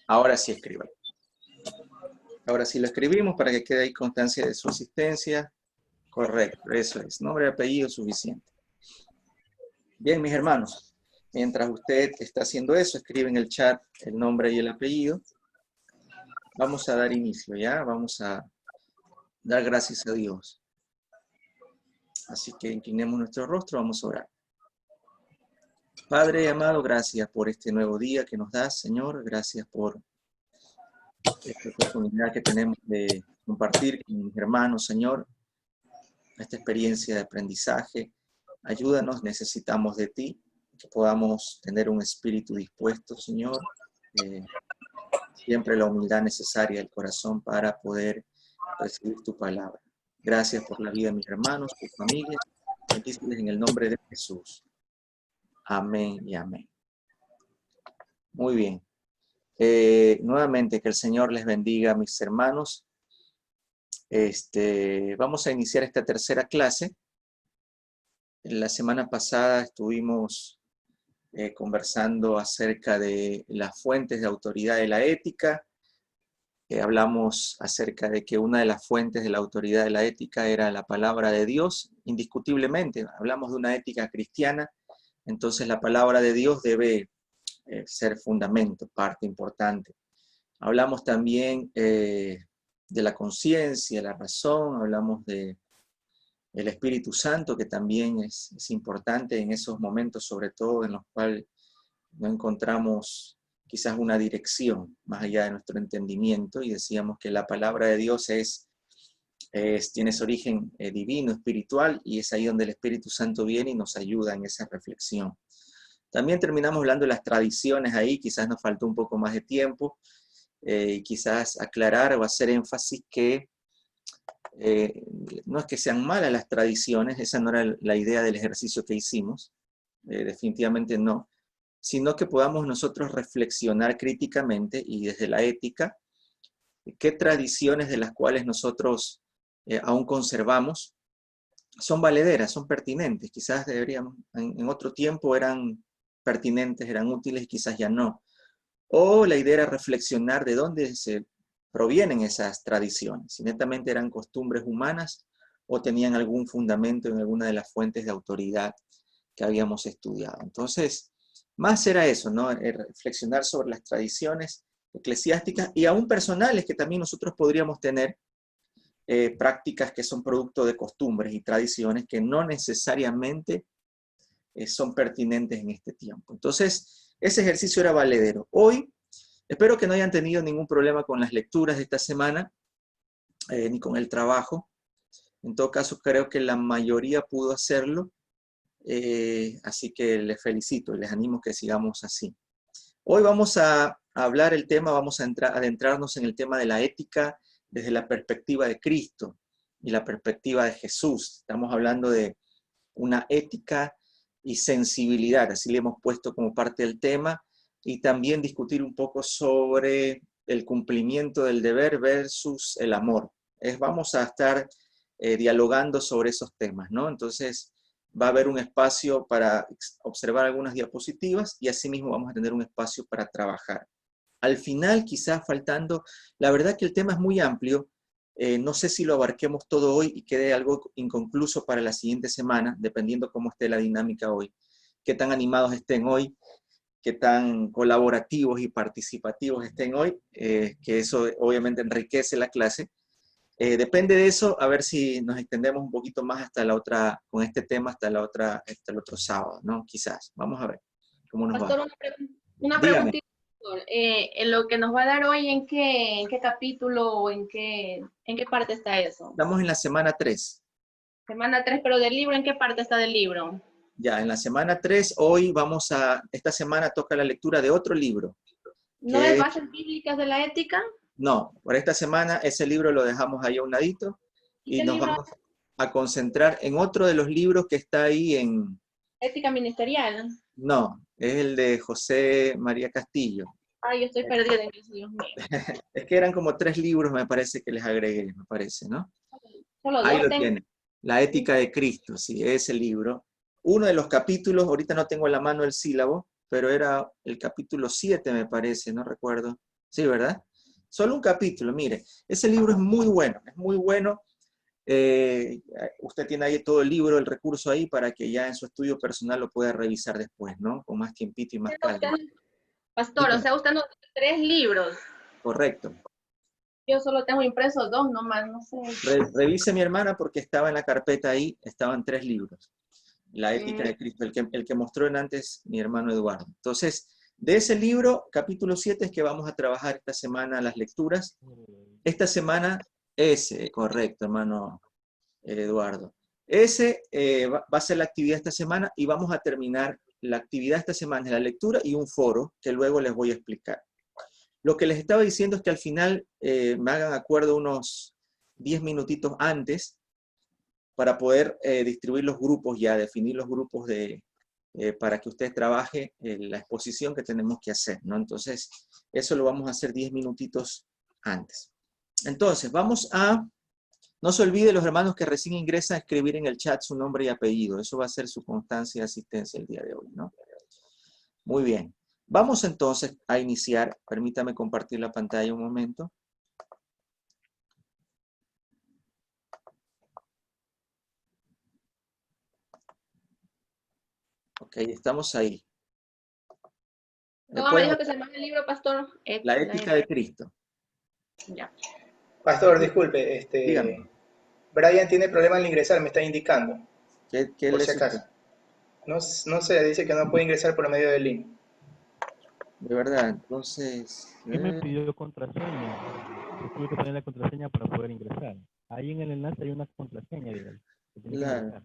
Ahora sí escriban. Ahora sí lo escribimos para que quede ahí constancia de su asistencia. Correcto, eso es. Nombre y apellido suficiente. Bien, mis hermanos. Mientras usted está haciendo eso, escribe en el chat el nombre y el apellido. Vamos a dar inicio, ¿ya? Vamos a dar gracias a Dios. Así que inclinemos nuestro rostro, vamos a orar. Padre amado, gracias por este nuevo día que nos das, Señor. Gracias por esta oportunidad que tenemos de compartir con mis hermanos, Señor, esta experiencia de aprendizaje. Ayúdanos, necesitamos de ti, que podamos tener un espíritu dispuesto, Señor. Siempre la humildad necesaria del corazón para poder recibir tu palabra. Gracias por la vida de mis hermanos, tu familia. Bendíceles en el nombre de Jesús. Amén y amén. Muy bien. Nuevamente, que el Señor les bendiga, mis hermanos. Vamos a iniciar esta tercera clase. La semana pasada estuvimos conversando acerca de las fuentes de autoridad de la ética. Hablamos acerca de que una de las fuentes de la autoridad de la ética era la palabra de Dios, indiscutiblemente. Hablamos de una ética cristiana, entonces la palabra de Dios debe ser fundamento, parte importante. Hablamos también de la conciencia, la razón, hablamos del Espíritu Santo, que también es importante en esos momentos, sobre todo en los cuales no encontramos quizás una dirección más allá de nuestro entendimiento, y decíamos que la palabra de Dios tiene ese origen divino, espiritual, y es ahí donde el Espíritu Santo viene y nos ayuda en esa reflexión. También terminamos hablando de las tradiciones ahí, quizás nos faltó un poco más de tiempo, y quizás aclarar o hacer énfasis que no es que sean malas las tradiciones, esa no era la idea del ejercicio que hicimos, definitivamente no, sino que podamos nosotros reflexionar críticamente y desde la ética, qué tradiciones de las cuales nosotros aún conservamos son valederas, son pertinentes. Quizás deberíamos, en otro tiempo eran pertinentes, eran útiles y quizás ya no. O la idea era reflexionar de dónde se provienen esas tradiciones, si netamente eran costumbres humanas o tenían algún fundamento en alguna de las fuentes de autoridad que habíamos estudiado. Entonces, más era eso, ¿no? Reflexionar sobre las tradiciones eclesiásticas y aún personales que también nosotros podríamos tener, prácticas que son producto de costumbres y tradiciones que no necesariamente son pertinentes en este tiempo. Entonces, ese ejercicio era valedero. Hoy, espero que no hayan tenido ningún problema con las lecturas de esta semana, ni con el trabajo. En todo caso, creo que la mayoría pudo hacerlo. Así que les felicito y les animo que sigamos así. Hoy vamos a hablar el tema, vamos a adentrarnos en el tema de la ética desde la perspectiva de Cristo y la perspectiva de Jesús. Estamos hablando de una ética y sensibilidad, así le hemos puesto como parte del tema, y también discutir un poco sobre el cumplimiento del deber versus el amor. Vamos a estar dialogando sobre esos temas, ¿no? Entonces, va a haber un espacio para observar algunas diapositivas y asimismo vamos a tener un espacio para trabajar. Al final, quizás faltando, la verdad que el tema es muy amplio, no sé si lo abarquemos todo hoy y quede algo inconcluso para la siguiente semana, dependiendo cómo esté la dinámica hoy, qué tan animados estén hoy, qué tan colaborativos y participativos estén hoy, que eso obviamente enriquece la clase. Depende de eso, a ver si nos extendemos un poquito más hasta la otra, con este tema hasta el otro sábado, ¿no? Quizás. Vamos a ver cómo nos Pastor, va. una preguntita. En lo que nos va a dar hoy, ¿en qué capítulo o en qué parte está eso? Estamos en la semana 3. Semana 3, pero del libro, ¿en qué parte está del libro? Ya, en la semana 3, hoy esta semana toca la lectura de otro libro. ¿No es Bases Bíblicas de la Ética? No, por esta semana ese libro lo dejamos ahí a un ladito y nos vamos a concentrar en otro de los libros que está ahí en... Ética Ministerial. No, es el de José María Castillo. Ay, yo estoy perdida en eso, Dios mío. Es que eran como 3 libros, me parece que les agregué, me parece, ¿no? Solo Ahí dos lo tiene. La ética de Cristo, sí, ese libro. Uno de los capítulos, ahorita no tengo a la mano el sílabo, pero era el capítulo 7, me parece, no recuerdo. Sí, ¿verdad? Solo un capítulo, mire. Ese libro es muy bueno, es muy bueno. Usted tiene ahí todo el libro, el recurso ahí para que ya en su estudio personal lo pueda revisar después, ¿no? Con más tiempito y más calma. Pastor, o Dígame. sea, usted nos dio 3 libros. Correcto. Yo solo tengo impresos 2 nomás, no sé. Revise mi hermana porque estaba en la carpeta ahí, estaban 3 libros. La ética de Cristo, el que mostró en antes mi hermano Eduardo. Entonces, de ese libro, capítulo 7 es que vamos a trabajar esta semana las lecturas. Esta semana, ese, correcto, hermano Eduardo. Ese va a ser la actividad esta semana y vamos a terminar la actividad esta semana de la lectura y un foro que luego les voy a explicar. Lo que les estaba diciendo es que al final me hagan acuerdo unos 10 minutitos antes para poder distribuir los grupos ya, definir los grupos para que usted trabaje la exposición que tenemos que hacer, ¿no? Entonces, eso lo vamos a hacer 10 minutitos antes. Entonces, no se olvide los hermanos que recién ingresan a escribir en el chat su nombre y apellido. Eso va a ser su constancia de asistencia el día de hoy, ¿no? Muy bien. Vamos entonces a iniciar. Permítame compartir la pantalla un momento. Ok, estamos ahí. ¿Cómo me dijo que se llama el libro, pastor? La ética de Cristo. Ya. Pastor, disculpe, Dígame. Brian tiene problemas al ingresar, me está indicando, ¿Qué por le si sucede? acaso. No sé, dice que no puede ingresar por medio del link. De verdad, entonces... ¿Qué me pidió contraseña? Yo tuve que poner la contraseña para poder ingresar. Ahí en el enlace hay una contraseña, dígale, que tiene que Claro, ingresar.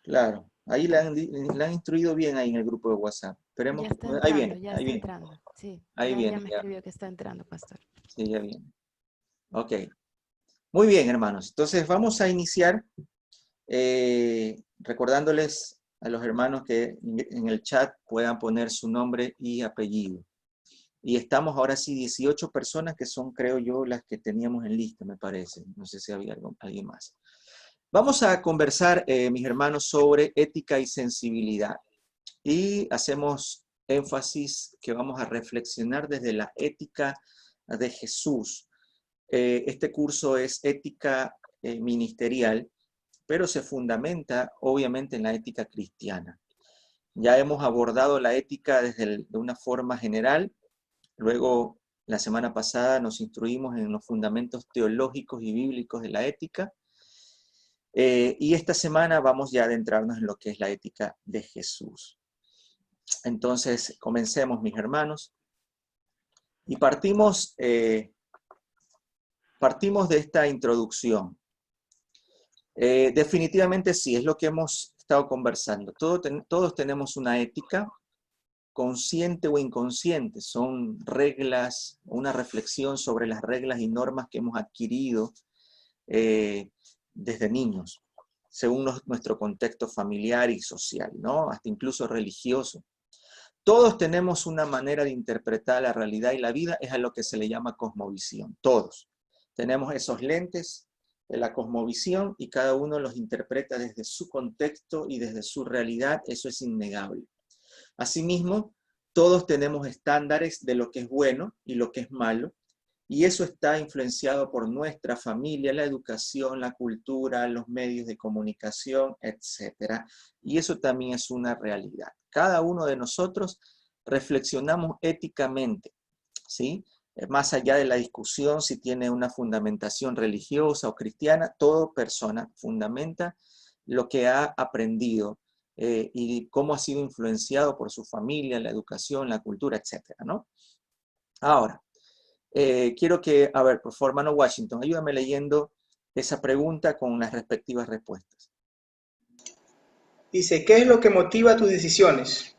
claro. Ahí le han instruido bien ahí en el grupo de WhatsApp. Esperemos Ya que... está Ahí entrando, viene, ya ahí está viene. entrando. Sí, Ahí ya viene, me ya. escribió que está entrando, pastor. Sí, ya viene. Ok. Muy bien, hermanos. Entonces vamos a iniciar recordándoles a los hermanos que en el chat puedan poner su nombre y apellido. Y estamos ahora sí 18 personas que son, creo yo, las que teníamos en lista, me parece. No sé si había alguien más. Vamos a conversar, mis hermanos, sobre ética y sensibilidad. Y hacemos énfasis que vamos a reflexionar desde la ética de Jesús. Este curso es ética ministerial, pero se fundamenta obviamente en la ética cristiana. Ya hemos abordado la ética de una forma general, luego la semana pasada nos instruimos en los fundamentos teológicos y bíblicos de la ética, y esta semana vamos ya a adentrarnos en lo que es la ética de Jesús. Entonces, comencemos, mis hermanos, y partimos de esta introducción. Definitivamente sí, es lo que hemos estado conversando. Todos tenemos una ética, consciente o inconsciente. Son reglas, una reflexión sobre las reglas y normas que hemos adquirido desde niños, según nuestro contexto familiar y social, ¿no? Hasta incluso religioso. Todos tenemos una manera de interpretar la realidad y la vida, es a lo que se le llama cosmovisión. Todos tenemos esos lentes de la cosmovisión y cada uno los interpreta desde su contexto y desde su realidad, eso es innegable. Asimismo, todos tenemos estándares de lo que es bueno y lo que es malo, y eso está influenciado por nuestra familia, la educación, la cultura, los medios de comunicación, etc. Y eso también es una realidad. Cada uno de nosotros reflexionamos éticamente, ¿sí? Más allá de la discusión si tiene una fundamentación religiosa o cristiana, toda persona fundamenta lo que ha aprendido y cómo ha sido influenciado por su familia, la educación, la cultura, etc., ¿no? Ahora, quiero que, a ver, por favor, hermano Washington, ayúdame leyendo esa pregunta con las respectivas respuestas. Dice, ¿qué es lo que motiva tus decisiones?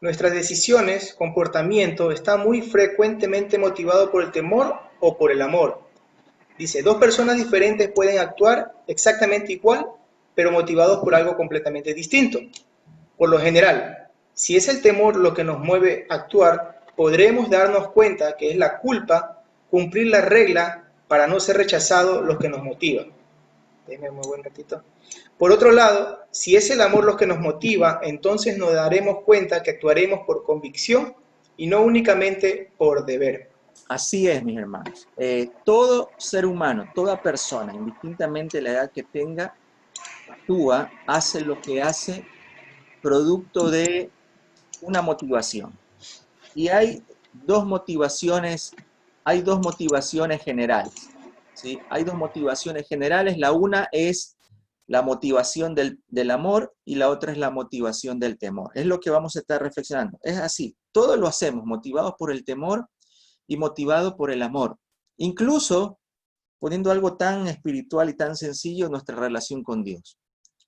Nuestras decisiones, comportamiento, está muy frecuentemente motivado por el temor o por el amor. Dice, dos personas diferentes pueden actuar exactamente igual, pero motivados por algo completamente distinto. Por lo general, si es el temor lo que nos mueve a actuar, podremos darnos cuenta que es la culpa cumplir la regla para no ser rechazado lo que nos motiva. Déjeme un buen ratito. Por otro lado, si es el amor lo que nos motiva, entonces nos daremos cuenta que actuaremos por convicción y no únicamente por deber. Así es, mis hermanos. Todo ser humano, toda persona, indistintamente de la edad que tenga, actúa, hace lo que hace producto de una motivación. Y hay dos motivaciones generales, ¿sí? Hay dos motivaciones generales. La una es la motivación del amor y la otra es la motivación del temor. Es lo que vamos a estar reflexionando. Es así, todo lo hacemos motivados por el temor y motivados por el amor. Incluso poniendo algo tan espiritual y tan sencillo, nuestra relación con Dios.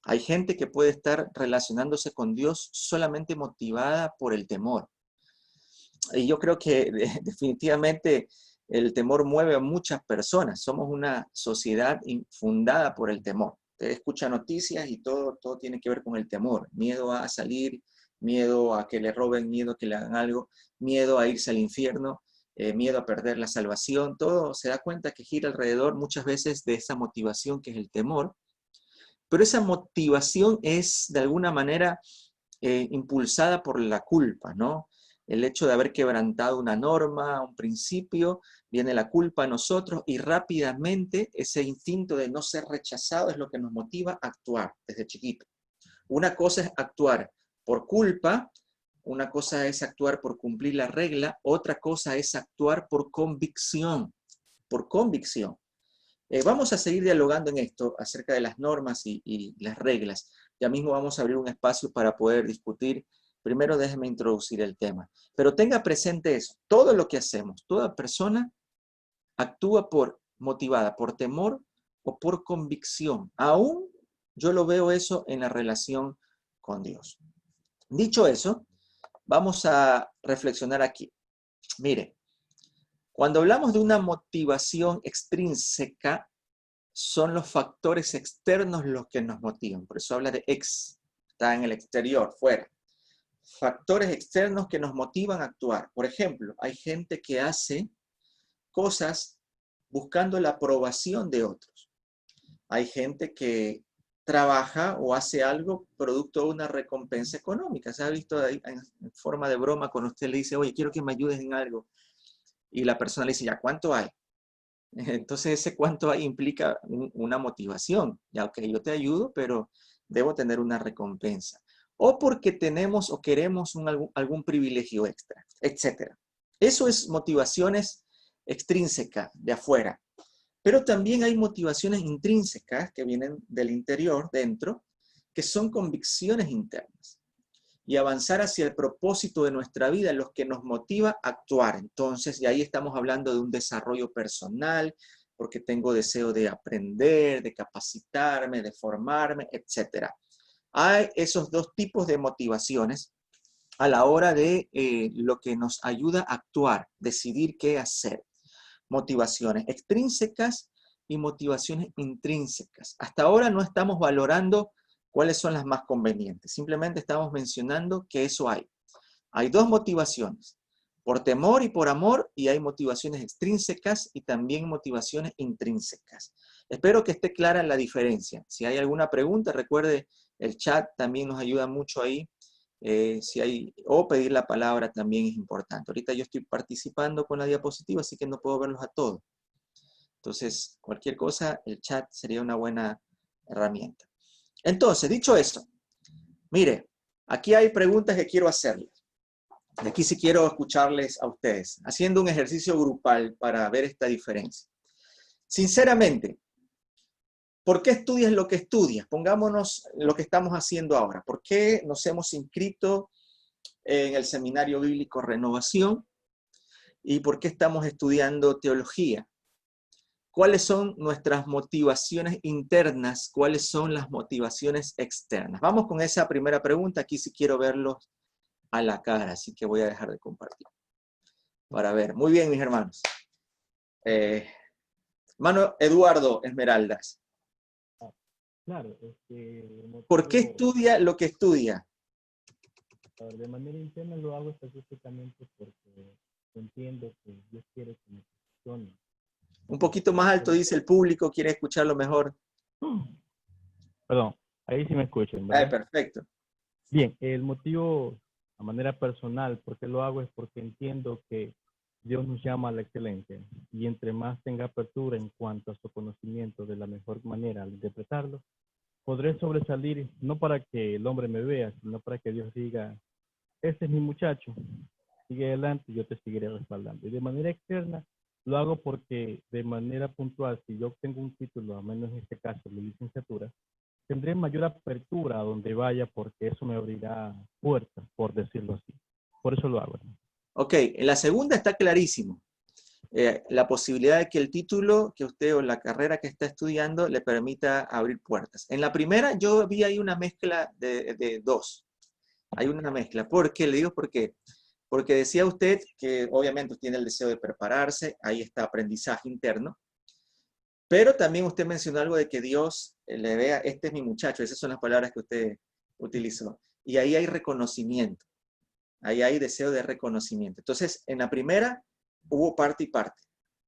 Hay gente que puede estar relacionándose con Dios solamente motivada por el temor. Y yo creo que definitivamente el temor mueve a muchas personas. Somos una sociedad fundada por el temor. Usted escucha noticias y todo tiene que ver con el temor. Miedo a salir, miedo a que le roben, miedo a que le hagan algo, miedo a irse al infierno, miedo a perder la salvación. Todo se da cuenta que gira alrededor muchas veces de esa motivación que es el temor. Pero esa motivación es de alguna manera impulsada por la culpa, ¿no? El hecho de haber quebrantado una norma, un principio, viene la culpa a nosotros y rápidamente ese instinto de no ser rechazado es lo que nos motiva a actuar desde chiquito. Una cosa es actuar por culpa, una cosa es actuar por cumplir la regla, otra cosa es actuar por convicción, por convicción. Vamos a seguir dialogando en esto acerca de las normas y las reglas. Ya mismo vamos a abrir un espacio para poder discutir. Primero déjeme introducir el tema. Pero tenga presente eso. Todo lo que hacemos, toda persona actúa motivada por temor o por convicción. Aún yo lo veo eso en la relación con Dios. Dicho eso, vamos a reflexionar aquí. Mire, cuando hablamos de una motivación extrínseca, son los factores externos los que nos motivan. Por eso habla de ex, está en el exterior, fuera. Factores externos que nos motivan a actuar. Por ejemplo, hay gente que hace cosas buscando la aprobación de otros. Hay gente que trabaja o hace algo producto de una recompensa económica. Se ha visto ahí en forma de broma cuando usted le dice, oye, quiero que me ayudes en algo. Y la persona le dice, ya, ¿cuánto hay? Entonces ese cuánto hay implica una motivación. Ya, ok, yo te ayudo, pero debo tener una recompensa. O porque tenemos o queremos algún privilegio extra, etc. Eso es motivaciones extrínsecas de afuera. Pero también hay motivaciones intrínsecas que vienen del interior, dentro, que son convicciones internas. Y avanzar hacia el propósito de nuestra vida, los que nos motiva a actuar. Entonces, y ahí estamos hablando de un desarrollo personal, porque tengo deseo de aprender, de capacitarme, de formarme, etc. Hay esos dos tipos de motivaciones a la hora de lo que nos ayuda a actuar, decidir qué hacer. Motivaciones extrínsecas y motivaciones intrínsecas. Hasta ahora no estamos valorando cuáles son las más convenientes. Simplemente estamos mencionando que eso hay. Hay dos motivaciones, por temor y por amor, y hay motivaciones extrínsecas y también motivaciones intrínsecas. Espero que esté clara la diferencia. Si hay alguna pregunta, recuerde, el chat también nos ayuda mucho ahí. O pedir la palabra también es importante. Ahorita yo estoy participando con la diapositiva, así que no puedo verlos a todos. Entonces, cualquier cosa, el chat sería una buena herramienta. Entonces, dicho eso, mire, aquí hay preguntas que quiero hacerles. Y aquí sí quiero escucharles a ustedes, haciendo un ejercicio grupal para ver esta diferencia. Sinceramente, ¿por qué estudias lo que estudias? Pongámonos lo que estamos haciendo ahora. ¿Por qué nos hemos inscrito en el Seminario Bíblico Renovación? ¿Y por qué estamos estudiando teología? ¿Cuáles son nuestras motivaciones internas? ¿Cuáles son las motivaciones externas? Vamos con esa primera pregunta. Aquí sí quiero verlos a la cara, así que voy a dejar de compartir. Para ver. Muy bien, mis hermanos. Hermano Eduardo Esmeraldas. Claro, ¿Por qué estudia lo que estudia? De manera interna lo hago específicamente porque entiendo que Dios quiere que me funcione. Un poquito más alto, dice el público, quiere escucharlo mejor. Perdón, ahí sí me escuchan, ¿verdad? Perfecto. Bien, el motivo a manera personal. ¿Por qué lo hago? Es porque entiendo que Dios nos llama a la excelencia. Y entre más tenga apertura en cuanto a su conocimiento de la mejor manera al interpretarlo, podré sobresalir, no para que el hombre me vea, sino para que Dios diga, este es mi muchacho, sigue adelante, yo te seguiré respaldando. Y de manera externa, lo hago porque de manera puntual, si yo obtengo un título, al menos en este caso, de licenciatura, tendré mayor apertura a donde vaya porque eso me abrirá puertas, por decirlo así. Por eso lo hago. Ok, en la segunda está clarísimo. La posibilidad de que el título que usted o la carrera que está estudiando le permita abrir puertas. En la primera yo vi ahí una mezcla de dos. Hay una mezcla. ¿Por qué? Le digo por qué. Porque decía usted que obviamente tiene el deseo de prepararse, ahí está aprendizaje interno, pero también usted mencionó algo de que Dios le vea, este es mi muchacho, esas son las palabras que usted utilizó. Y ahí hay reconocimiento, ahí hay deseo de reconocimiento. Entonces, en la primera hubo parte y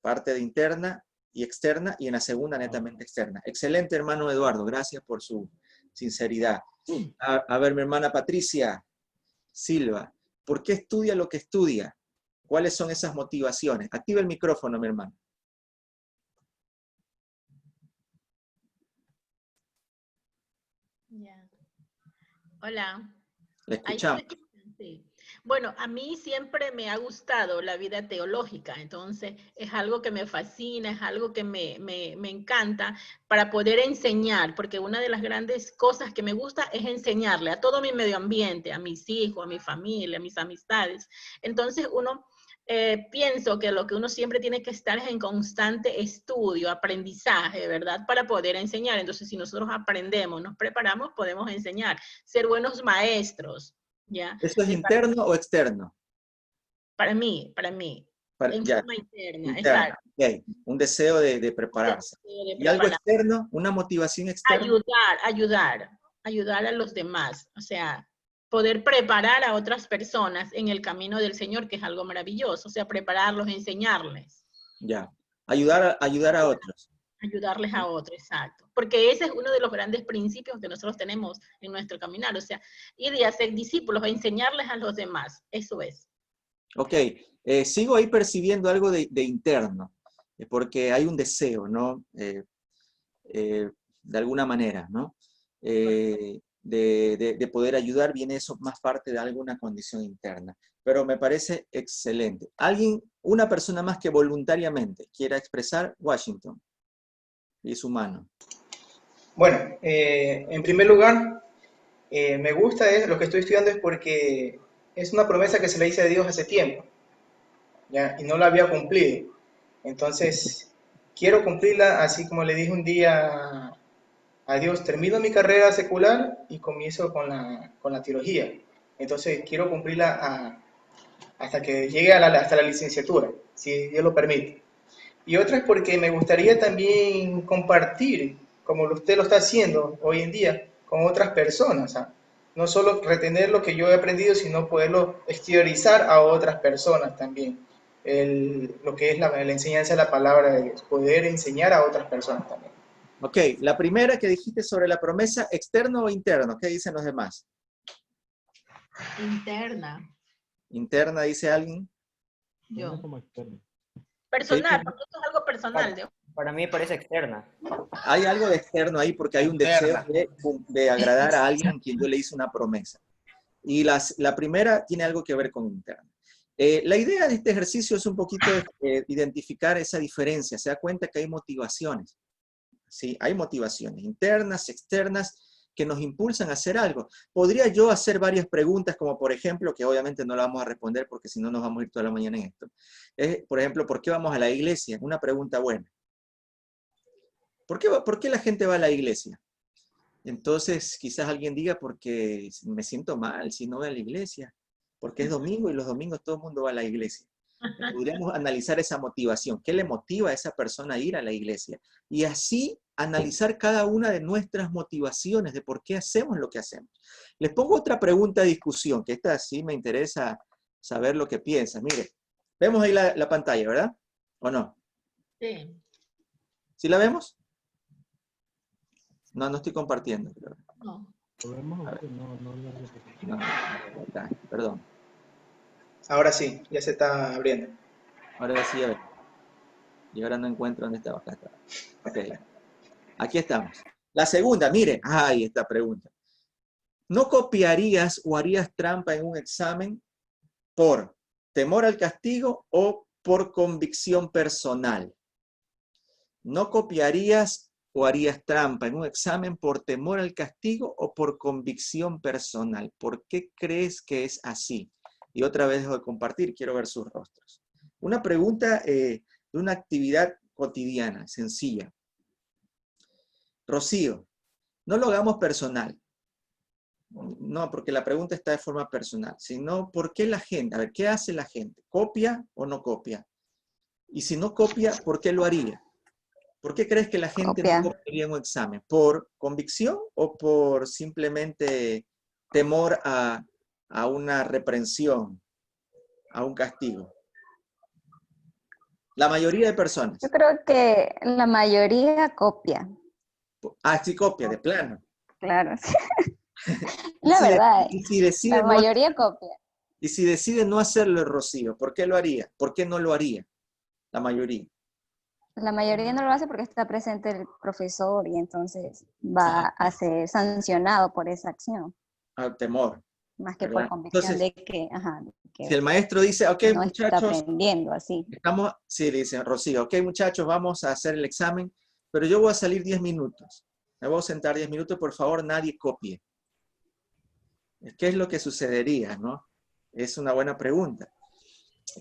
parte de interna y externa, y en la segunda netamente externa. Excelente, hermano Eduardo, gracias por su sinceridad. A ver, mi hermana Patricia Silva, ¿por qué estudia lo que estudia? ¿Cuáles son esas motivaciones? Activa el micrófono, mi hermano. Ya. Hola. Le escuchamos. Sí. Bueno, a mí siempre me ha gustado la vida teológica, entonces es algo que me fascina, es algo que me encanta para poder enseñar, porque una de las grandes cosas que me gusta es enseñarle a todo mi medio ambiente, a mis hijos, a mi familia, a mis amistades. Entonces pienso que lo que uno siempre tiene que estar es en constante estudio, aprendizaje, ¿verdad? Para poder enseñar. Entonces, si nosotros aprendemos, nos preparamos, podemos enseñar, ser buenos maestros. ¿Ya? ¿Eso es interno o externo? Para mí, en Ya, forma interna, interno. exacto. Okay. Un deseo de prepararse. De ¿Y algo preparar. externo? ¿Una motivación externa? Ayudar a los demás. O sea, poder preparar a otras personas en el camino del Señor, que es algo maravilloso. O sea, prepararlos, enseñarles. Ya. Ayudar a otros. Ayudarles a otros, exacto. Porque ese es uno de los grandes principios que nosotros tenemos en nuestro caminar. O sea, ir y hacer discípulos, enseñarles a los demás. Eso es. Ok, sigo ahí percibiendo algo de interno, porque hay un deseo, ¿no? De alguna manera, ¿no? De poder ayudar, viene eso más parte de alguna condición interna. Pero me parece excelente. ¿Alguien, una persona más que voluntariamente quiera expresar? Washington y su mano? Bueno, en primer lugar, me gusta lo que estoy estudiando es porque es una promesa que se le hice a Dios hace tiempo, ¿ya? Y no la había cumplido. Entonces, quiero cumplirla, así como le dije un día a Dios, termino mi carrera secular y comienzo con la teología. Entonces, quiero cumplirla hasta que llegue hasta la licenciatura, si Dios lo permite. Y otra es porque me gustaría también compartir, como usted lo está haciendo hoy en día, con otras personas. ¿Ah? No solo retener lo que yo he aprendido, sino poderlo exteriorizar a otras personas también. Lo que es la enseñanza de la palabra de Dios, poder enseñar a otras personas también. Ok, la primera que dijiste sobre la promesa, ¿externo o interno? ¿Qué dicen los demás? Interna. ¿Interna dice alguien? Yo. Como externo. Personal, porque esto es algo personal. Para mí parece externa. Hay algo de externo ahí porque hay un deseo de agradar a alguien a quien yo le hice una promesa. Y la primera tiene algo que ver con interno. La idea de este ejercicio es un poquito identificar esa diferencia. Se da cuenta que hay motivaciones. ¿Sí? Hay motivaciones internas, externas, que nos impulsan a hacer algo. Podría yo hacer varias preguntas, como por ejemplo, que obviamente no la vamos a responder porque si no nos vamos a ir toda la mañana en esto. Por ejemplo, ¿por qué vamos a la iglesia? Una pregunta buena. ¿Por qué la gente va a la iglesia? Entonces, quizás alguien diga, porque me siento mal si no voy a la iglesia, porque es domingo y los domingos todo el mundo va a la iglesia. Podríamos analizar esa motivación. ¿Qué le motiva a esa persona a ir a la iglesia? Y así analizar cada una de nuestras motivaciones de por qué hacemos lo que hacemos. Les pongo otra pregunta a discusión, que esta sí me interesa saber lo que piensan. Mire, vemos ahí la pantalla, ¿verdad? ¿O no? Sí. ¿Sí la vemos? No estoy compartiendo. No. Volvemos a ver, no lo repito. No, acá, perdón. Ahora sí, ya se está abriendo. Ahora sí, a ver. Y ahora no encuentro dónde estaba. Acá está. Ok. Aquí estamos. La segunda, mire. Ay, esta pregunta. ¿No copiarías o harías trampa en un examen por temor al castigo o por convicción personal? ¿No copiarías o harías trampa en un examen por temor al castigo o por convicción personal? ¿Por qué crees que es así? Y otra vez dejo de compartir, quiero ver sus rostros. Una pregunta de una actividad cotidiana, sencilla. Rocío, no lo hagamos personal. No, porque la pregunta está de forma personal, sino ¿por qué la gente? A ver, ¿qué hace la gente? ¿Copia o no copia? Y si no copia, ¿por qué lo haría? ¿Por qué crees que la gente no Copia. copiaría un examen? ¿Por convicción o por simplemente temor a una reprensión, a un castigo? La mayoría de Yo personas. creo que la mayoría copia. Ah, sí, copia, de plano. Claro, sí. Y La si, verdad, y si decide la no, mayoría copia. y si decide no hacerlo, Rocío, ¿por qué lo haría? ¿Por qué no lo haría? La mayoría. La mayoría no lo hace porque está presente el profesor y entonces va a ser sancionado por esa acción, Al temor, más que por ¿verdad? convicción Entonces, de que, ajá, si que el maestro dice, ok, no está muchachos, aprendiendo así. sí, le dice Rocío, ok, muchachos, vamos a hacer el examen, pero yo voy a salir 10 minutos. Me voy a sentar 10 minutos, por favor, nadie copie. ¿Qué es lo que sucedería, no? Es una buena pregunta.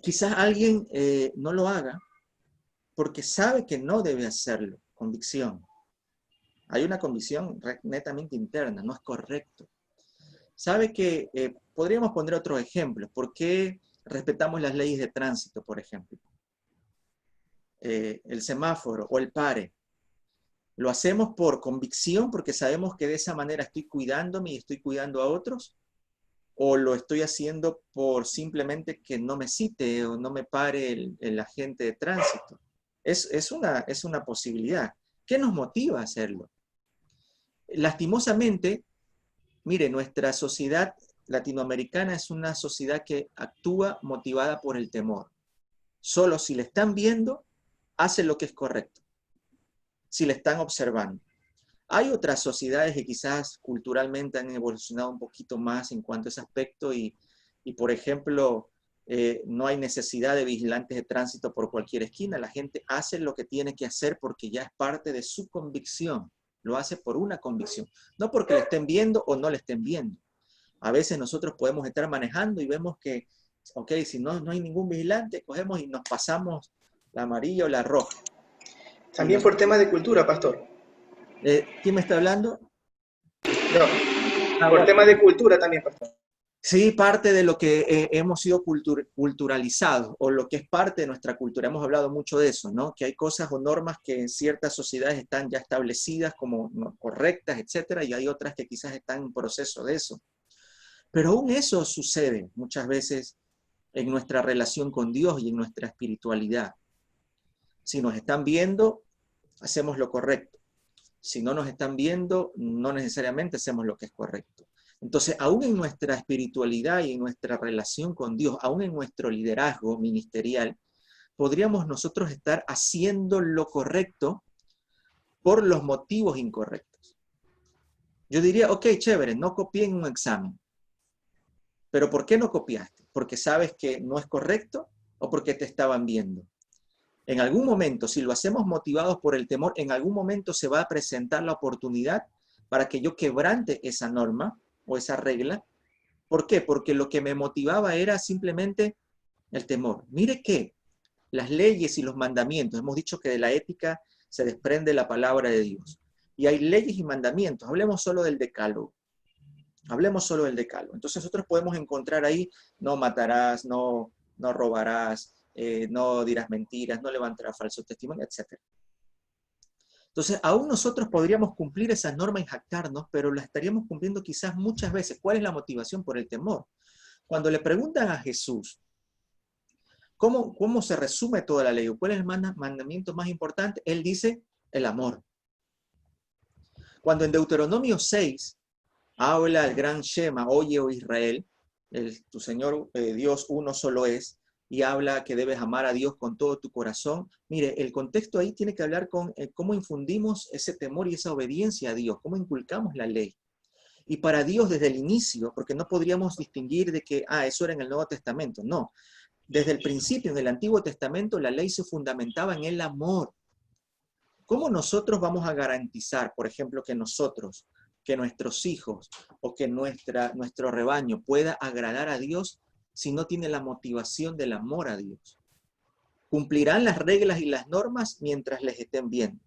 Quizás alguien no lo haga porque sabe que no debe hacerlo, convicción. Hay una convicción netamente interna, no es correcto. Sabe que podríamos poner otros ejemplos. ¿Por qué respetamos las leyes de tránsito, por ejemplo? El semáforo o el pare. ¿Lo hacemos por convicción porque sabemos que de esa manera estoy cuidándome y estoy cuidando a otros? ¿O lo estoy haciendo por simplemente que no me cite o no me pare el agente de tránsito? Es una posibilidad. ¿Qué nos motiva a hacerlo? Lastimosamente, mire, nuestra sociedad latinoamericana es una sociedad que actúa motivada por el temor. Solo si le están viendo, hace lo que es correcto. Si le están observando. Hay otras sociedades que quizás culturalmente han evolucionado un poquito más en cuanto a ese aspecto y por ejemplo, no hay necesidad de vigilantes de tránsito por cualquier esquina. La gente hace lo que tiene que hacer porque ya es parte de su convicción. Lo hace por una convicción, no porque le estén viendo o no le estén viendo. A veces nosotros podemos estar manejando y vemos que, ok, si no hay ningún vigilante, cogemos y nos pasamos la amarilla o la roja. También por temas de cultura, pastor. ¿Quién me está hablando? No, por Bueno. temas de cultura también, pastor. Sí, parte de lo que hemos sido culturalizados, o lo que es parte de nuestra cultura. Hemos hablado mucho de eso, ¿no? Que hay cosas o normas que en ciertas sociedades están ya establecidas como correctas, etcétera, y hay otras que quizás están en proceso de eso. Pero aún eso sucede muchas veces en nuestra relación con Dios y en nuestra espiritualidad. Si nos están viendo, hacemos lo correcto. Si no nos están viendo, no necesariamente hacemos lo que es correcto. Entonces, aún en nuestra espiritualidad y en nuestra relación con Dios, aún en nuestro liderazgo ministerial, podríamos nosotros estar haciendo lo correcto por los motivos incorrectos. Yo diría, ok, chévere, no copié en un examen. ¿Pero por qué no copiaste? ¿Porque sabes que no es correcto o porque te estaban viendo? En algún momento, si lo hacemos motivados por el temor, en algún momento se va a presentar la oportunidad para que yo quebrante esa norma o esa regla. ¿Por qué? Porque lo que me motivaba era simplemente el temor. Mire que las leyes y los mandamientos, hemos dicho que de la ética se desprende la palabra de Dios. Y hay leyes y mandamientos. Hablemos solo del decálogo. Hablemos solo del decálogo. Entonces nosotros podemos encontrar ahí, no matarás, no robarás, no dirás mentiras, no levantarás falso testimonio, etc. Entonces, aún nosotros podríamos cumplir esas normas y jactarnos, pero las estaríamos cumpliendo quizás muchas veces. ¿Cuál es la motivación? Por el temor. Cuando le preguntan a Jesús, ¿cómo se resume toda la ley? ¿Cuál es el mandamiento más importante? Él dice, el amor. Cuando en Deuteronomio 6, habla el gran Shema, oye, oh Israel, tu Señor Dios uno solo es, y habla que debes amar a Dios con todo tu corazón. Mire, el contexto ahí tiene que hablar con cómo infundimos ese temor y esa obediencia a Dios, cómo inculcamos la ley. Y para Dios desde el inicio, porque no podríamos distinguir de que, eso era en el Nuevo Testamento, no. Desde el principio, en el Antiguo Testamento, la ley se fundamentaba en el amor. ¿Cómo nosotros vamos a garantizar, por ejemplo, que nuestros hijos o que nuestro rebaño pueda agradar a Dios si no tiene la motivación del amor a Dios? Cumplirán las reglas y las normas mientras les estén viendo.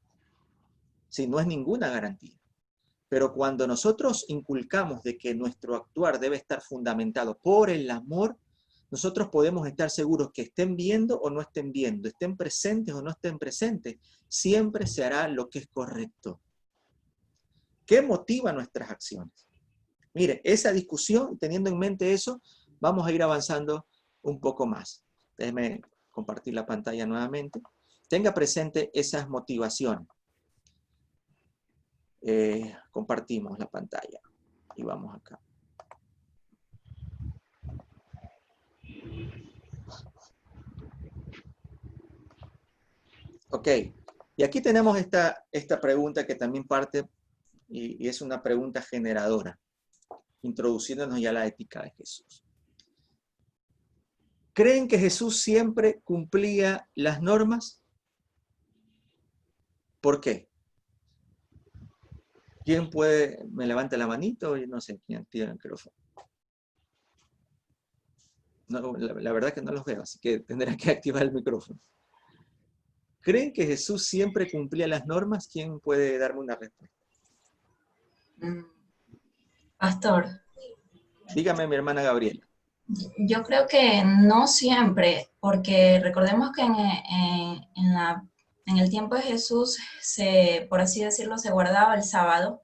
Si no es ninguna garantía. Pero cuando nosotros inculcamos de que nuestro actuar debe estar fundamentado por el amor, nosotros podemos estar seguros que estén viendo o no estén viendo, estén presentes o no estén presentes, siempre se hará lo que es correcto. ¿Qué motiva nuestras acciones? Mire, esa discusión, teniendo en mente eso, vamos a ir avanzando un poco más. Déjeme compartir la pantalla nuevamente. Tenga presente esas motivaciones. Compartimos la pantalla y vamos acá. Ok, y aquí tenemos esta pregunta que también parte y es una pregunta generadora, introduciéndonos ya a la ética de Jesús. ¿Creen que Jesús siempre cumplía las normas? ¿Por qué? ¿Quién puede, me levanta la manito? Y no sé quién activa el micrófono. No, la verdad que no los veo, así que tendré que activar el micrófono. ¿Creen que Jesús siempre cumplía las normas? ¿Quién puede darme una respuesta? Pastor. Dígame, mi hermana Gabriela. Yo creo que no siempre, porque recordemos que en el tiempo de Jesús, por así decirlo, se guardaba el sábado,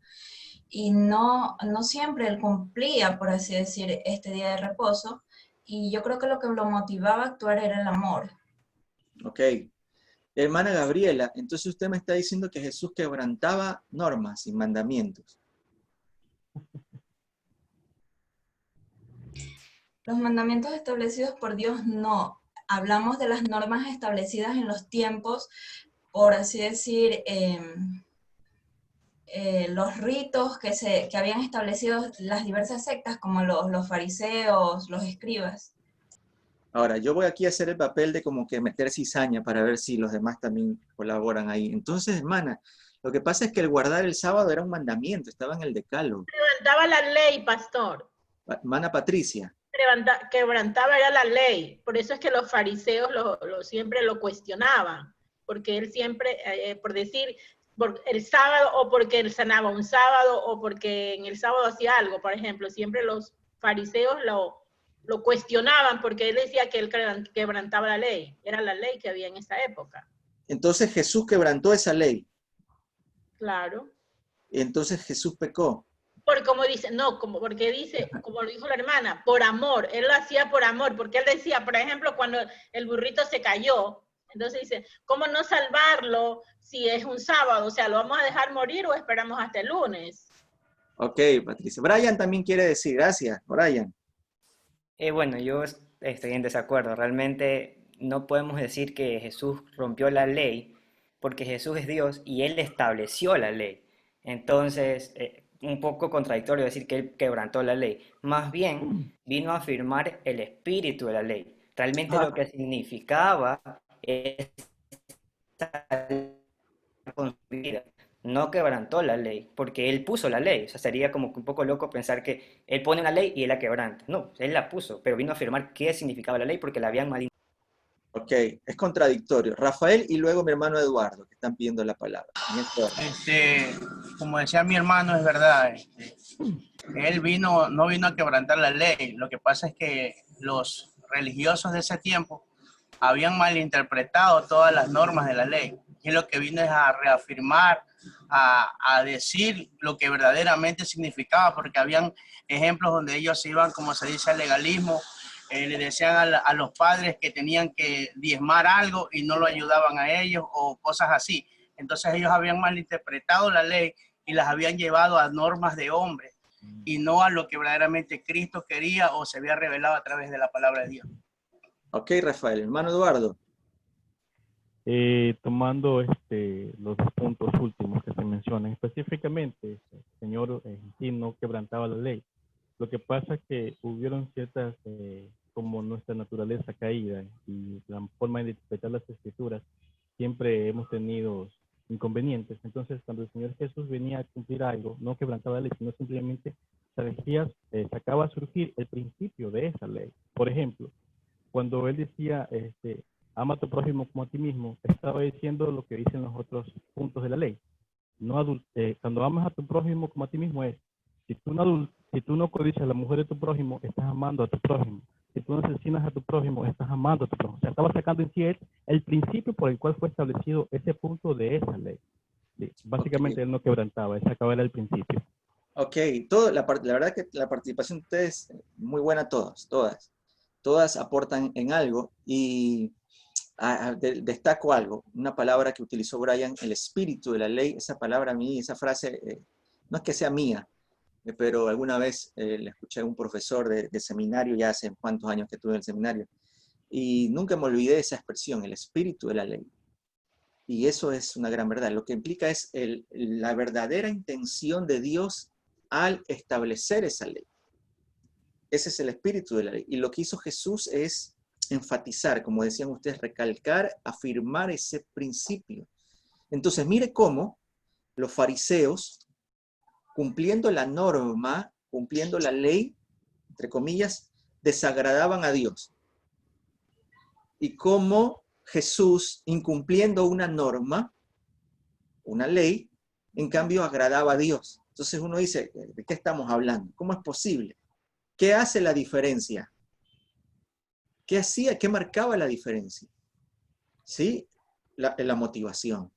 y no siempre él cumplía, por así decir, este día de reposo, y yo creo que lo que lo motivaba a actuar era el amor. Ok. Hermana Gabriela, entonces usted me está diciendo que Jesús quebrantaba normas y mandamientos. Los mandamientos establecidos por Dios no. Hablamos de las normas establecidas en los tiempos, por así decir, los ritos que habían establecido las diversas sectas, como los fariseos, los escribas. Ahora, yo voy aquí a hacer el papel de como que meter cizaña para ver si los demás también colaboran ahí. Entonces, hermana, lo que pasa es que el guardar el sábado era un mandamiento, estaba en el decálogo. Quebrantaba la ley, pastor. Hermana Patricia. Quebrantaba era la ley. Por eso es que los fariseos siempre lo cuestionaban. Porque él siempre, por decir, por el sábado, o porque él sanaba un sábado, o porque en el sábado hacía algo, por ejemplo, siempre los fariseos lo cuestionaban porque él decía que él quebrantaba la ley. Era la ley que había en esa época. Entonces Jesús quebrantó esa ley. Claro. Entonces Jesús pecó. Porque dice, como lo dijo la hermana, por amor. Él lo hacía por amor, porque él decía, por ejemplo, cuando el burrito se cayó, entonces dice, ¿cómo no salvarlo si es un sábado? O sea, ¿lo vamos a dejar morir o esperamos hasta el lunes? Ok, Patricia. Brian también quiere decir, gracias, Brian. Bueno, yo estoy en desacuerdo. Realmente no podemos decir que Jesús rompió la ley, porque Jesús es Dios y Él estableció la ley. Entonces, un poco contradictorio decir que Él quebrantó la ley. Más bien, vino a afirmar el espíritu de la ley. Realmente lo que significaba es construida. No quebrantó la ley, porque él puso la ley. O sea, sería como un poco loco pensar que él pone una ley y él la quebranta. No, él la puso, pero vino a afirmar qué significaba la ley porque la habían mal. Ok, es contradictorio. Rafael y luego mi hermano Eduardo, que están pidiendo la palabra. Como decía mi hermano, es verdad. Él no vino a quebrantar la ley. Lo que pasa es que los religiosos de ese tiempo habían malinterpretado todas las normas de la ley. Y lo que vino es a reafirmar, a decir lo que verdaderamente significaba, porque habían ejemplos donde ellos se iban, como se dice, al legalismo. Le decían a los padres que tenían que diezmar algo y no lo ayudaban a ellos o cosas así. Entonces ellos habían malinterpretado la ley y las habían llevado a normas de hombres. y no a lo que verdaderamente Cristo quería o se había revelado a través de la palabra de Dios. Ok, Rafael. Hermano Eduardo. Tomando los dos puntos últimos que se mencionan, específicamente, el Señor en sí no quebrantaba la ley. Lo que pasa es que hubieron ciertas, como nuestra naturaleza caída y la forma de interpretar las escrituras, siempre hemos tenido inconvenientes. Entonces, cuando el Señor Jesús venía a cumplir algo, no quebrantaba la ley, sino simplemente sacaba a surgir el principio de esa ley. Por ejemplo, cuando Él decía, ama a tu prójimo como a ti mismo, estaba diciendo lo que dicen los otros puntos de la ley. Cuando amas a tu prójimo como a ti mismo es, si tú no codicias a la mujer de tu prójimo, estás amando a tu prójimo. Si tú no asesinas a tu prójimo, estás amando a tu prójimo. O sea, estaba sacando en sí el principio por el cual fue establecido ese punto de esa ley. Sí, básicamente Él no quebrantaba, ese acababa el principio. Ok, la verdad que la participación de ustedes es muy buena, todas aportan en algo, y destaco algo, una palabra que utilizó Brian, el espíritu de la ley. Esa palabra a mí, esa frase, no es que sea mía, pero alguna vez le escuché a un profesor de seminario, ya hace cuántos años que estuve en el seminario, y nunca me olvidé de esa expresión, el espíritu de la ley. Y eso es una gran verdad. Lo que implica es la verdadera intención de Dios al establecer esa ley. Ese es el espíritu de la ley. Y lo que hizo Jesús es enfatizar, como decían ustedes, recalcar, afirmar ese principio. Entonces, mire cómo los fariseos, cumpliendo la norma, cumpliendo la ley, entre comillas, desagradaban a Dios. Y cómo Jesús, incumpliendo una norma, una ley, en cambio agradaba a Dios. Entonces uno dice, ¿de qué estamos hablando? ¿Cómo es posible? ¿Qué hace la diferencia? ¿Qué hacía? ¿Qué marcaba la diferencia? ¿Sí? La motivación.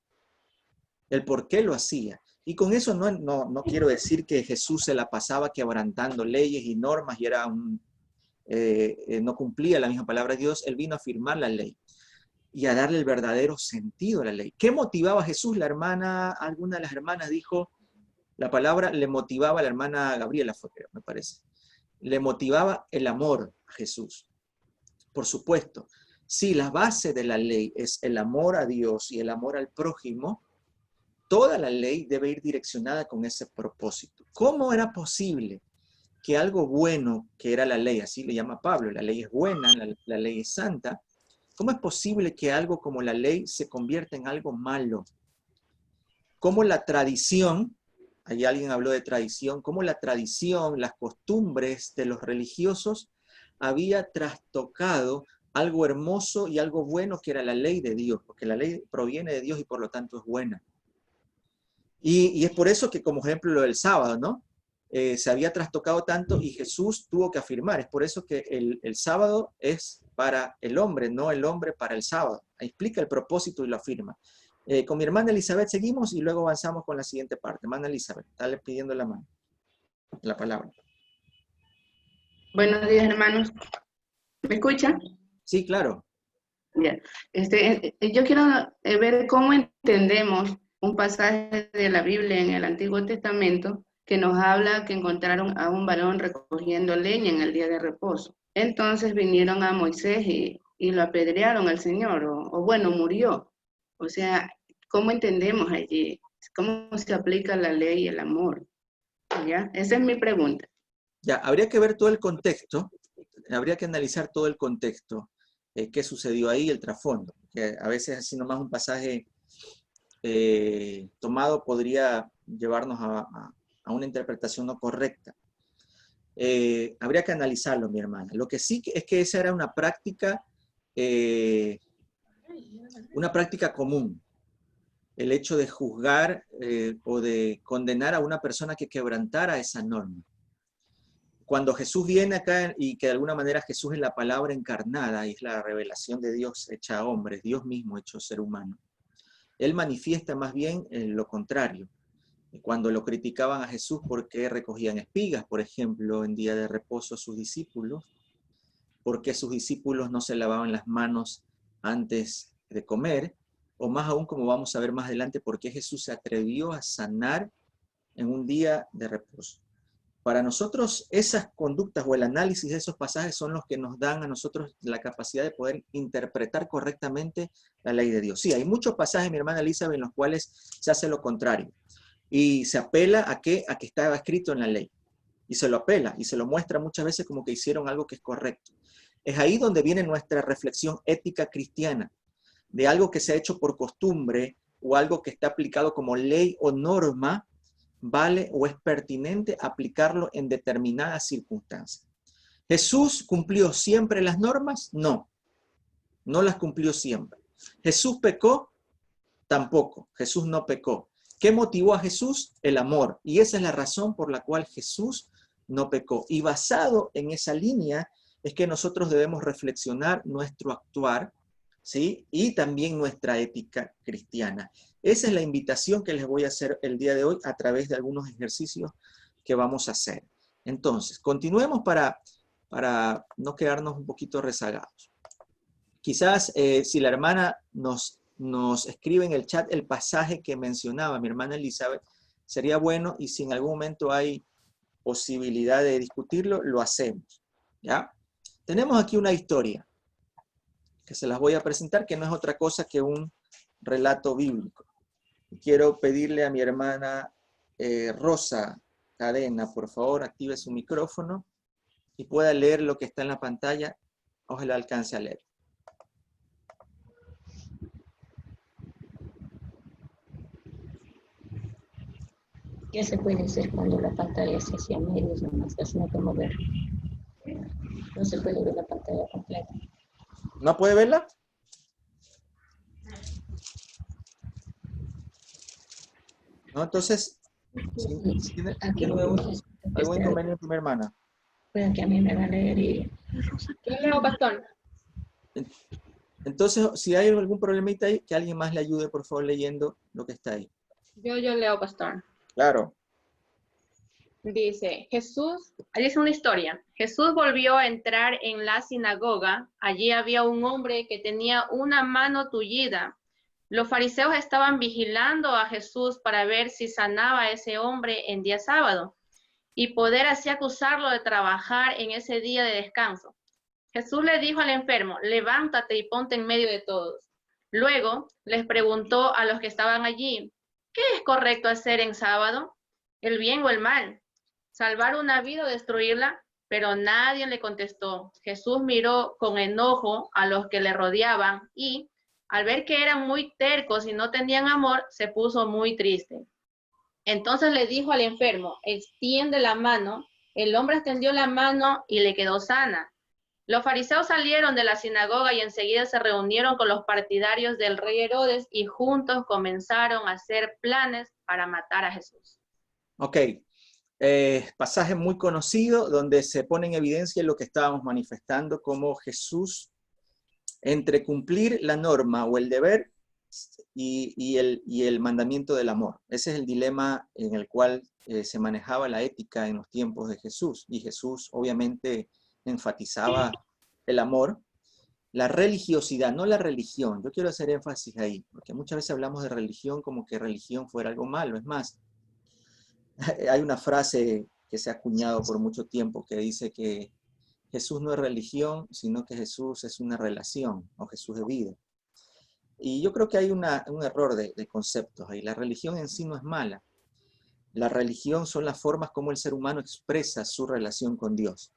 El por qué lo hacía. Y con eso no quiero decir que Jesús se la pasaba quebrantando leyes y normas y era no cumplía la misma palabra de Dios. Él vino a afirmar la ley y a darle el verdadero sentido a la ley. ¿Qué motivaba a Jesús? Alguna de las hermanas dijo, la palabra le motivaba a la hermana Gabriela, me parece. Le motivaba el amor a Jesús. Por supuesto, si la base de la ley es el amor a Dios y el amor al prójimo, toda la ley debe ir direccionada con ese propósito. ¿Cómo era posible que algo bueno, que era la ley, así le llama Pablo, la ley es buena, la ley es santa, cómo es posible que algo como la ley se convierta en algo malo? ¿Cómo la tradición, ahí alguien habló de tradición, cómo la tradición, las costumbres de los religiosos había trastocado algo hermoso y algo bueno que era la ley de Dios, porque la ley proviene de Dios y por lo tanto es buena. Y es por eso que, como ejemplo, lo del sábado, ¿no? Se había trastocado tanto y Jesús tuvo que afirmar. Es por eso que el sábado es para el hombre, no el hombre para el sábado. Explica el propósito y lo afirma. Con mi hermana Elizabeth seguimos y luego avanzamos con la siguiente parte. Hermana Elizabeth, dale pidiendo la palabra. Buenos días, hermanos. ¿Me escuchan? Sí, claro. Bien. Yo quiero ver cómo entendemos un pasaje de la Biblia en el Antiguo Testamento que nos habla que encontraron a un varón recogiendo leña en el día de reposo. Entonces vinieron a Moisés y lo apedrearon al Señor, o bueno, murió. O sea, ¿cómo entendemos allí? ¿Cómo se aplica la ley y el amor? ¿Ya? Esa es mi pregunta. Ya, habría que ver todo el contexto, habría que analizar todo el contexto, qué sucedió ahí, el trasfondo, que a veces así nomás un pasaje tomado podría llevarnos a una interpretación no correcta. Habría que analizarlo, mi hermana. Lo que sí es que esa era una práctica común, el hecho de juzgar o de condenar a una persona que quebrantara esa norma. Cuando Jesús viene acá y que de alguna manera Jesús es la palabra encarnada y es la revelación de Dios hecha hombre, Dios mismo hecho ser humano, Él manifiesta más bien lo contrario. Cuando lo criticaban a Jesús porque recogían espigas, por ejemplo, en día de reposo sus discípulos, porque sus discípulos no se lavaban las manos antes de comer, o más aún, como vamos a ver más adelante, porque Jesús se atrevió a sanar en un día de reposo. Para nosotros esas conductas o el análisis de esos pasajes son los que nos dan a nosotros la capacidad de poder interpretar correctamente la ley de Dios. Sí, hay muchos pasajes, mi hermana Elizabeth, en los cuales se hace lo contrario. Y se apela a que estaba escrito en la ley. Y se lo apela y se lo muestra muchas veces como que hicieron algo que es correcto. Es ahí donde viene nuestra reflexión ética cristiana, de algo que se ha hecho por costumbre o algo que está aplicado como ley o norma, vale o es pertinente aplicarlo en determinadas circunstancias. ¿Jesús cumplió siempre las normas? No, no las cumplió siempre. ¿Jesús pecó? Tampoco, Jesús no pecó. ¿Qué motivó a Jesús? El amor. Y esa es la razón por la cual Jesús no pecó. Y basado en esa línea es que nosotros debemos reflexionar nuestro actuar, ¿sí? Y también nuestra ética cristiana. Esa es la invitación que les voy a hacer el día de hoy a través de algunos ejercicios que vamos a hacer. Entonces, continuemos para no quedarnos un poquito rezagados. Quizás si la hermana nos escribe en el chat el pasaje que mencionaba mi hermana Elizabeth, sería bueno, y si en algún momento hay posibilidad de discutirlo, lo hacemos, ¿ya? Tenemos aquí una historia que se las voy a presentar, que no es otra cosa que un relato bíblico. Quiero pedirle a mi hermana Rosa Cadena, por favor, active su micrófono y pueda leer lo que está en la pantalla. Ojalá alcance a leer. ¿Qué se puede hacer cuando la pantalla se hacia medios nomás? Casi no puedo mover. No se puede ver la pantalla completa. ¿No puede verla? No, entonces, ¿tiene algún inconveniente, mi hermana? Puede que a mí me va a leer y... Yo leo, pastor. Entonces, si hay algún problemita ahí, que alguien más le ayude, por favor, leyendo lo que está ahí. Yo leo, pastor. Claro. Dice, dice una historia. Jesús volvió a entrar en la sinagoga. Allí había un hombre que tenía una mano tullida. Los fariseos estaban vigilando a Jesús para ver si sanaba a ese hombre en día sábado y poder así acusarlo de trabajar en ese día de descanso. Jesús le dijo al enfermo, levántate y ponte en medio de todos. Luego les preguntó a los que estaban allí, ¿qué es correcto hacer en sábado? ¿El bien o el mal? ¿Salvar una vida o destruirla? Pero nadie le contestó. Jesús miró con enojo a los que le rodeaban y, al ver que eran muy tercos y no tenían amor, se puso muy triste. Entonces le dijo al enfermo, extiende la mano. El hombre extendió la mano y le quedó sana. Los fariseos salieron de la sinagoga y enseguida se reunieron con los partidarios del rey Herodes y juntos comenzaron a hacer planes para matar a Jesús. Ok. Pasaje muy conocido donde se pone en evidencia lo que estábamos manifestando como Jesús entre cumplir la norma o el deber y el mandamiento del amor. Ese es el dilema en el cual se manejaba la ética en los tiempos de Jesús. Y Jesús obviamente enfatizaba el amor, la religiosidad, no la religión. Yo quiero hacer énfasis ahí, porque muchas veces hablamos de religión como que religión fuera algo malo. Es más, hay una frase que se ha acuñado por mucho tiempo que dice que Jesús no es religión, sino que Jesús es una relación, o Jesús es vida. Y yo creo que hay un error de conceptos ahí. La religión en sí no es mala. La religión son las formas como el ser humano expresa su relación con Dios.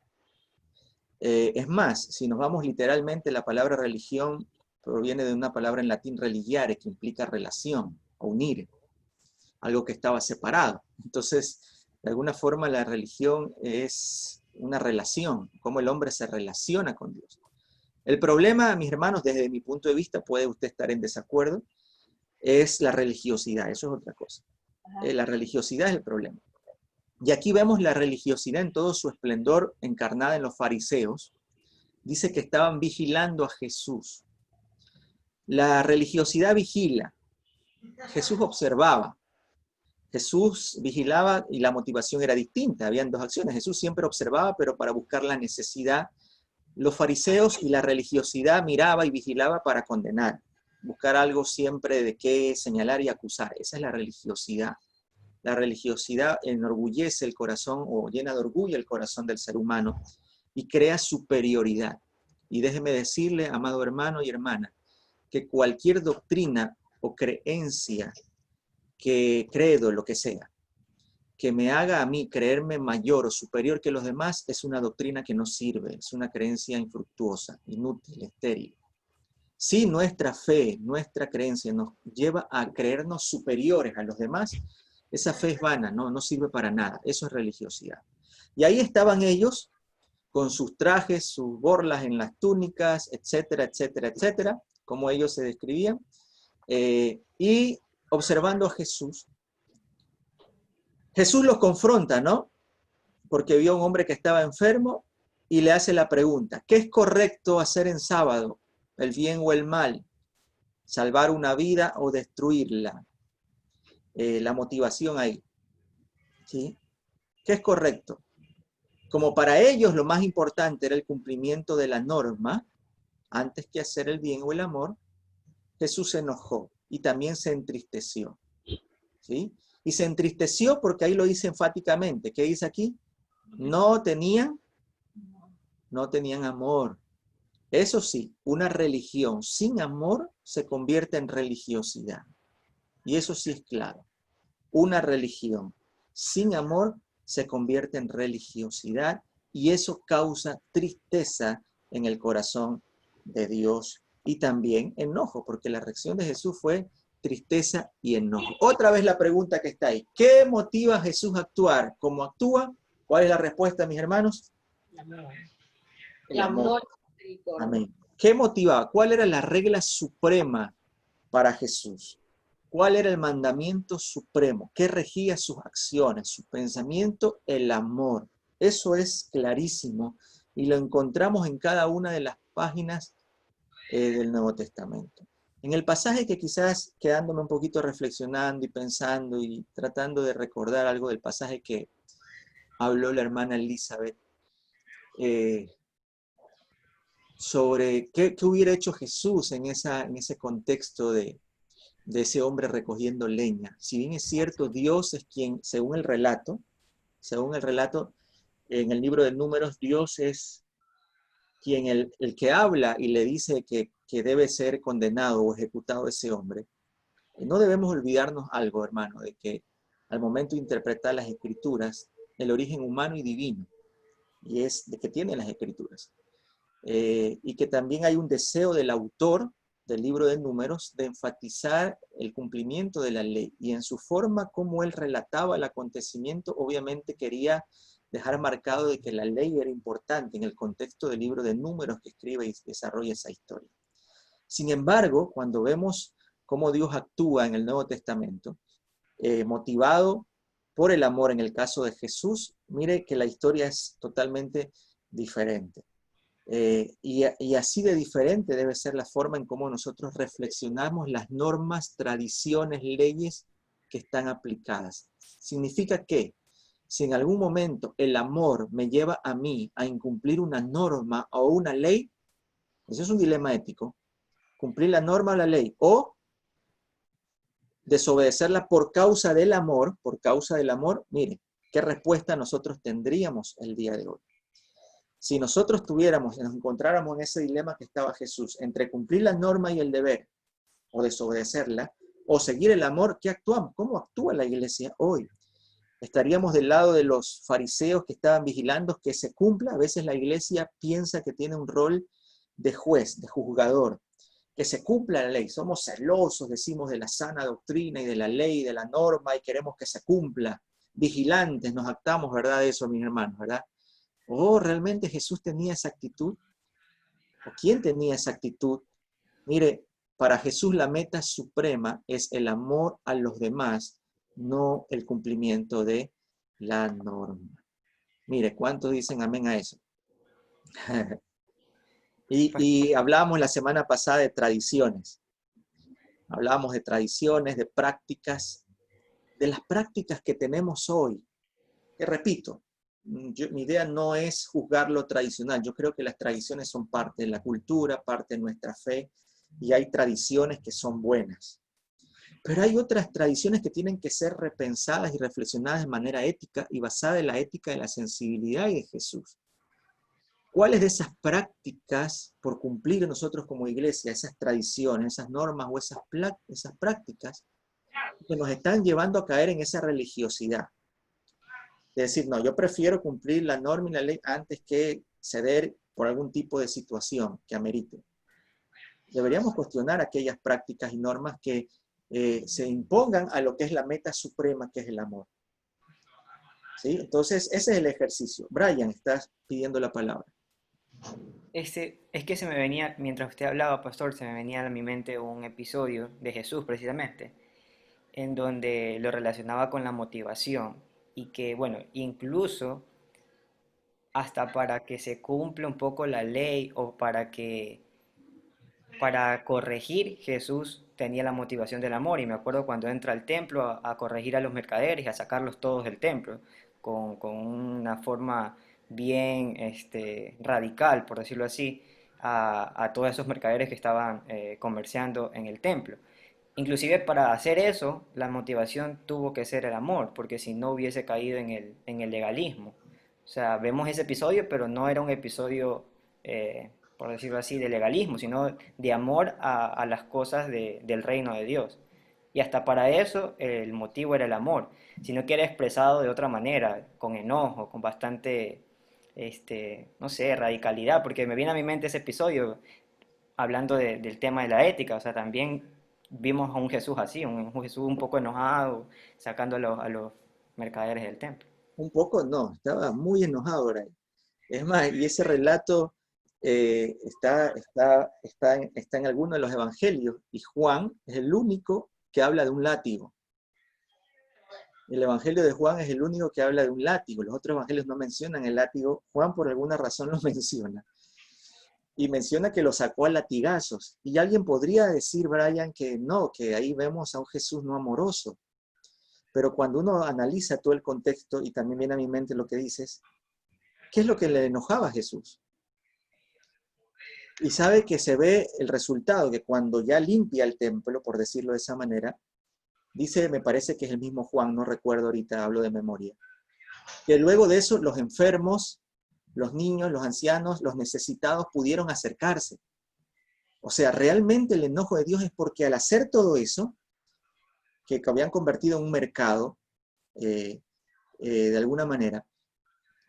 Es más, si nos vamos literalmente, la palabra religión proviene de una palabra en latín religiare, que implica relación o unir, algo que estaba separado. Entonces, de alguna forma la religión es una relación, cómo el hombre se relaciona con Dios. El problema, mis hermanos, desde mi punto de vista, puede usted estar en desacuerdo, es la religiosidad, eso es otra cosa. La religiosidad es el problema. Y aquí vemos la religiosidad en todo su esplendor encarnada en los fariseos. Dice que estaban vigilando a Jesús. La religiosidad vigila. Jesús observaba. Jesús vigilaba y la motivación era distinta. Habían dos acciones. Jesús siempre observaba, pero para buscar la necesidad. Los fariseos y la religiosidad miraba y vigilaba para condenar. Buscar algo siempre de qué señalar y acusar. Esa es la religiosidad. La religiosidad enorgullece el corazón o llena de orgullo el corazón del ser humano y crea superioridad. Y déjeme decirle, amado hermano y hermana, que cualquier doctrina o creencia, credo, lo que sea, que me haga a mí creerme mayor o superior que los demás, es una doctrina que no sirve, es una creencia infructuosa, inútil, estéril. Si nuestra fe, nuestra creencia nos lleva a creernos superiores a los demás, esa fe es vana, no sirve para nada. Eso es religiosidad. Y ahí estaban ellos con sus trajes, sus borlas en las túnicas, etcétera, etcétera, etcétera, como ellos se describían, y observando a Jesús. Jesús los confronta, ¿no? Porque vio a un hombre que estaba enfermo y le hace la pregunta, ¿qué es correcto hacer en sábado? ¿El bien o el mal? ¿Salvar una vida o destruirla? La motivación ahí, ¿sí? ¿Qué es correcto? Como para ellos lo más importante era el cumplimiento de la norma, antes que hacer el bien o el amor, Jesús se enojó y también se entristeció, ¿sí? Y se entristeció porque ahí lo dice enfáticamente. ¿Qué dice aquí? No tenían amor. Eso sí, una religión sin amor se convierte en religiosidad. Y eso sí es claro. Una religión sin amor se convierte en religiosidad y eso causa tristeza en el corazón de Dios y también enojo, porque la reacción de Jesús fue tristeza y enojo. Otra vez la pregunta que está ahí. ¿Qué motiva a Jesús a actuar? ¿Cómo actúa? ¿Cuál es la respuesta, mis hermanos? El amor. Amén. ¿Qué motivaba? ¿Cuál era la regla suprema para Jesús? ¿Cuál era el mandamiento supremo? ¿Qué regía sus acciones, su pensamiento? El amor. Eso es clarísimo y lo encontramos en cada una de las páginas del Nuevo Testamento. En el pasaje que quizás quedándome un poquito reflexionando y pensando y tratando de recordar algo del pasaje que habló la hermana Elizabeth, sobre qué hubiera hecho Jesús en ese contexto de ese hombre recogiendo leña. Si bien es cierto, Dios es quien, según el relato, en el libro de Números, Dios es quien el que habla y le dice que debe ser condenado o ejecutado ese hombre. No debemos olvidarnos algo, hermano, de que al momento de interpretar las Escrituras, el origen humano y divino, y es de que tienen las Escrituras. Y que también hay un deseo del autor del libro de Números de enfatizar el cumplimiento de la ley, y en su forma como él relataba el acontecimiento, obviamente quería dejar marcado de que la ley era importante en el contexto del libro de Números que escribe y desarrolla esa historia. Sin embargo, cuando vemos cómo Dios actúa en el Nuevo Testamento, motivado por el amor en el caso de Jesús, mire que la historia es totalmente diferente. Y así de diferente debe ser la forma en cómo nosotros reflexionamos las normas, tradiciones, leyes que están aplicadas. Significa que si en algún momento el amor me lleva a mí a incumplir una norma o una ley, eso es un dilema ético. Cumplir la norma o la ley, o desobedecerla por causa del amor, mire, ¿qué respuesta nosotros tendríamos el día de hoy? Si nosotros nos encontráramos en ese dilema que estaba Jesús, entre cumplir la norma y el deber, o desobedecerla, o seguir el amor, ¿qué actuamos? ¿Cómo actúa la iglesia hoy? ¿Estaríamos del lado de los fariseos que estaban vigilando que se cumpla? A veces la iglesia piensa que tiene un rol de juez, de juzgador, que se cumpla la ley. Somos celosos, decimos, de la sana doctrina y de la ley, de la norma, y queremos que se cumpla. Vigilantes, nos actamos, ¿verdad? De eso, mis hermanos, ¿verdad? ¿O realmente Jesús tenía esa actitud? ¿O quién tenía esa actitud? Mire, para Jesús la meta suprema es el amor a los demás, no el cumplimiento de la norma. Mire, ¿cuántos dicen amén a eso? y hablábamos la semana pasada de tradiciones. Hablábamos de tradiciones, de prácticas, de las prácticas que tenemos hoy. Que repito, mi idea no es juzgar lo tradicional. Yo creo que las tradiciones son parte de la cultura, parte de nuestra fe, y hay tradiciones que son buenas. Pero hay otras tradiciones que tienen que ser repensadas y reflexionadas de manera ética y basada en la ética de la sensibilidad y de Jesús. ¿Cuáles de esas prácticas, por cumplir nosotros como iglesia, esas tradiciones, esas normas o esas prácticas, que nos están llevando a caer en esa religiosidad? De decir, no, yo prefiero cumplir la norma y la ley antes que ceder por algún tipo de situación que amerite. Deberíamos cuestionar aquellas prácticas y normas que se impongan a lo que es la meta suprema, que es el amor. ¿Sí? Entonces, ese es el ejercicio. Brian, estás pidiendo la palabra. Es que se me venía, mientras usted hablaba, pastor, se me venía a mi mente un episodio de Jesús, precisamente, en donde lo relacionaba con la motivación y que, bueno, incluso hasta para que se cumpla un poco la ley o para corregir, Jesús tenía la motivación del amor. Y me acuerdo cuando entra al templo a corregir a los mercaderes, a sacarlos todos del templo, con una forma bien radical, por decirlo así, a todos esos mercaderes que estaban comerciando en el templo. Inclusive para hacer eso, la motivación tuvo que ser el amor, porque si no hubiese caído en el legalismo. O sea, vemos ese episodio, pero no era un episodio, por decirlo así, de legalismo, sino de amor a las cosas del reino de Dios. Y hasta para eso el motivo era el amor, sino que era expresado de otra manera, con enojo, con bastante, no sé, radicalidad, porque me viene a mi mente ese episodio hablando del tema de la ética. O sea, también vimos a un Jesús así, un Jesús un poco enojado, sacando a los mercaderes del templo. Un poco no, estaba muy enojado, Brian. Es más, y ese relato está en alguno de los evangelios, y Juan es el único que habla de un látigo. El evangelio de Juan es el único que habla de un látigo. Los otros evangelios no mencionan el látigo. Juan por alguna razón lo menciona. Y menciona que lo sacó a latigazos. Y alguien podría decir, Brian, que no, que ahí vemos a un Jesús no amoroso. Pero cuando uno analiza todo el contexto, y también viene a mi mente lo que dices, ¿qué es lo que le enojaba a Jesús? Y sabe que se ve el resultado, que cuando ya limpia el templo, por decirlo de esa manera, dice, me parece que es el mismo Juan, no recuerdo ahorita, hablo de memoria, que luego de eso los enfermos, los niños, los ancianos, los necesitados pudieron acercarse. O sea, realmente el enojo de Dios es porque al hacer todo eso, que habían convertido en un mercado, de alguna manera,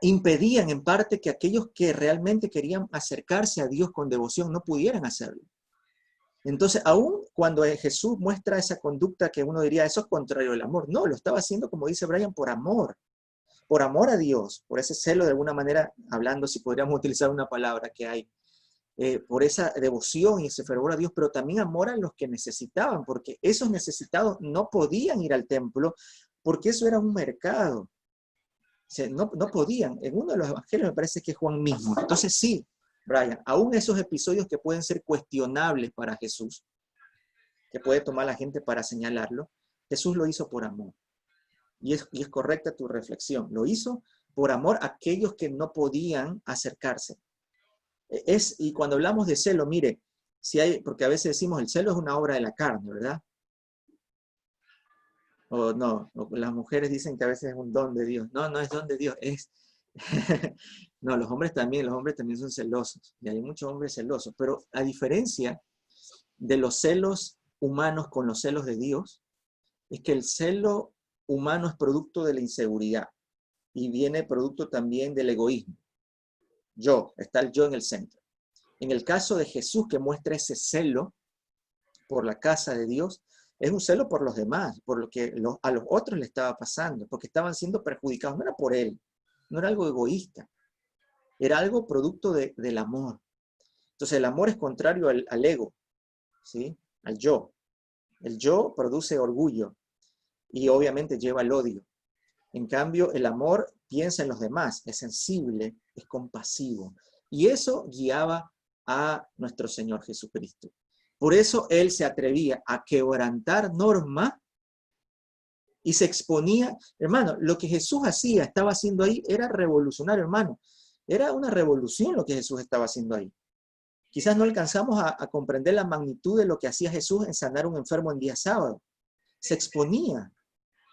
impedían en parte que aquellos que realmente querían acercarse a Dios con devoción no pudieran hacerlo. Entonces, aún cuando Jesús muestra esa conducta que uno diría, eso es contrario al amor, no, lo estaba haciendo, como dice Brian, por amor a Dios, por ese celo de alguna manera, hablando, si podríamos utilizar una palabra que hay, por esa devoción y ese fervor a Dios, pero también amor a los que necesitaban, porque esos necesitados no podían ir al templo, porque eso era un mercado. O sea, no podían. En uno de los evangelios me parece que es Juan mismo. Entonces sí, Brian, aún esos episodios que pueden ser cuestionables para Jesús, que puede tomar la gente para señalarlo, Jesús lo hizo por amor. Y es correcta tu reflexión. Lo hizo por amor a aquellos que no podían acercarse. Y cuando hablamos de celo, mire, porque a veces decimos el celo es una obra de la carne, ¿verdad? O no, las mujeres dicen que a veces es un don de Dios. No, no es don de Dios, es... No, los hombres también son celosos, y hay muchos hombres celosos, pero a diferencia de los celos humanos con los celos de Dios, es que el celo humano es producto de la inseguridad, y viene producto también del egoísmo. Está el yo en el centro. En el caso de Jesús, que muestra ese celo por la casa de Dios, es un celo por los demás, por lo que a los otros le estaba pasando, porque estaban siendo perjudicados, no era por él, no era algo egoísta, era algo producto del amor. Entonces el amor es contrario al ego, ¿sí? Al yo. El yo produce orgullo y obviamente lleva al odio. En cambio, el amor piensa en los demás, es sensible, es compasivo. Y eso guiaba a nuestro Señor Jesucristo. Por eso Él se atrevía a quebrantar norma y se exponía. Hermano, lo que Jesús estaba haciendo ahí, era revolucionario, hermano. Era una revolución lo que Jesús estaba haciendo ahí. Quizás no alcanzamos a comprender la magnitud de lo que hacía Jesús en sanar a un enfermo en día sábado. se exponía.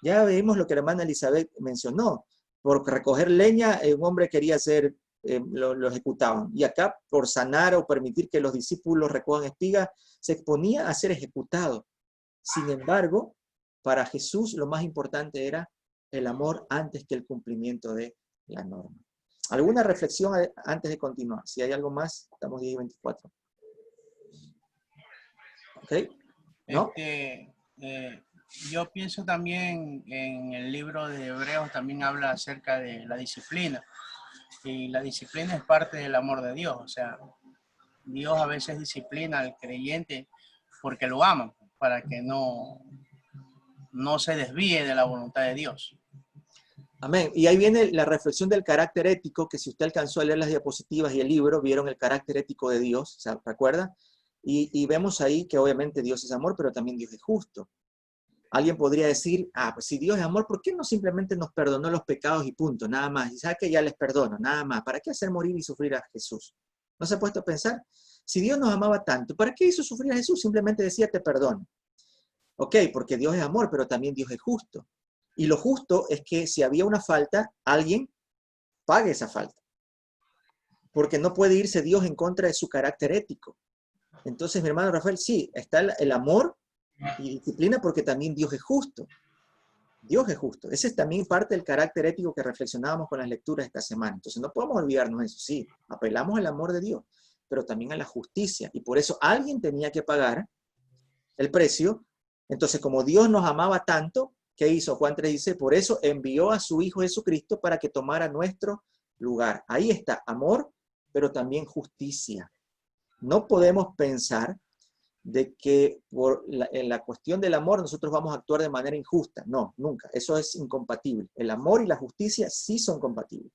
Ya vimos lo que la hermana Elizabeth mencionó. Por recoger leña, un hombre quería ser, lo ejecutaban. Y acá, por sanar o permitir que los discípulos recojan espigas, se exponía a ser ejecutado. Sin embargo, para Jesús lo más importante era el amor antes que el cumplimiento de la norma. ¿Alguna reflexión antes de continuar? Si hay algo más, estamos 10:24. ¿Ok? ¿No? Yo pienso también en el libro de Hebreos, también habla acerca de la disciplina. Y la disciplina es parte del amor de Dios. O sea, Dios a veces disciplina al creyente porque lo ama, para que no se desvíe de la voluntad de Dios. Amén. Y ahí viene la reflexión del carácter ético, que si usted alcanzó a leer las diapositivas y el libro, vieron el carácter ético de Dios, ¿se recuerda? Y vemos ahí que obviamente Dios es amor, pero también Dios es justo. Alguien podría decir, pues si Dios es amor, ¿por qué no simplemente nos perdonó los pecados y punto, nada más? Y sabe que ya les perdono, nada más. ¿Para qué hacer morir y sufrir a Jesús? ¿No se ha puesto a pensar? Si Dios nos amaba tanto, ¿para qué hizo sufrir a Jesús? Simplemente decía, te perdono. Ok, porque Dios es amor, pero también Dios es justo. Y lo justo es que si había una falta, alguien pague esa falta. Porque no puede irse Dios en contra de su carácter ético. Entonces, mi hermano Rafael, sí, está el amor y disciplina porque también Dios es justo. Dios es justo. Ese es también parte del carácter ético que reflexionábamos con las lecturas esta semana. Entonces, no podemos olvidarnos de eso. Sí, apelamos al amor de Dios, pero también a la justicia. Y por eso alguien tenía que pagar el precio. Entonces, como Dios nos amaba tanto, ¿qué hizo? Juan 3 dice, por eso envió a su Hijo Jesucristo para que tomara nuestro lugar. Ahí está, amor, pero también justicia. No podemos pensar de que en la cuestión del amor nosotros vamos a actuar de manera injusta. No, nunca. Eso es incompatible. El amor y la justicia sí son compatibles.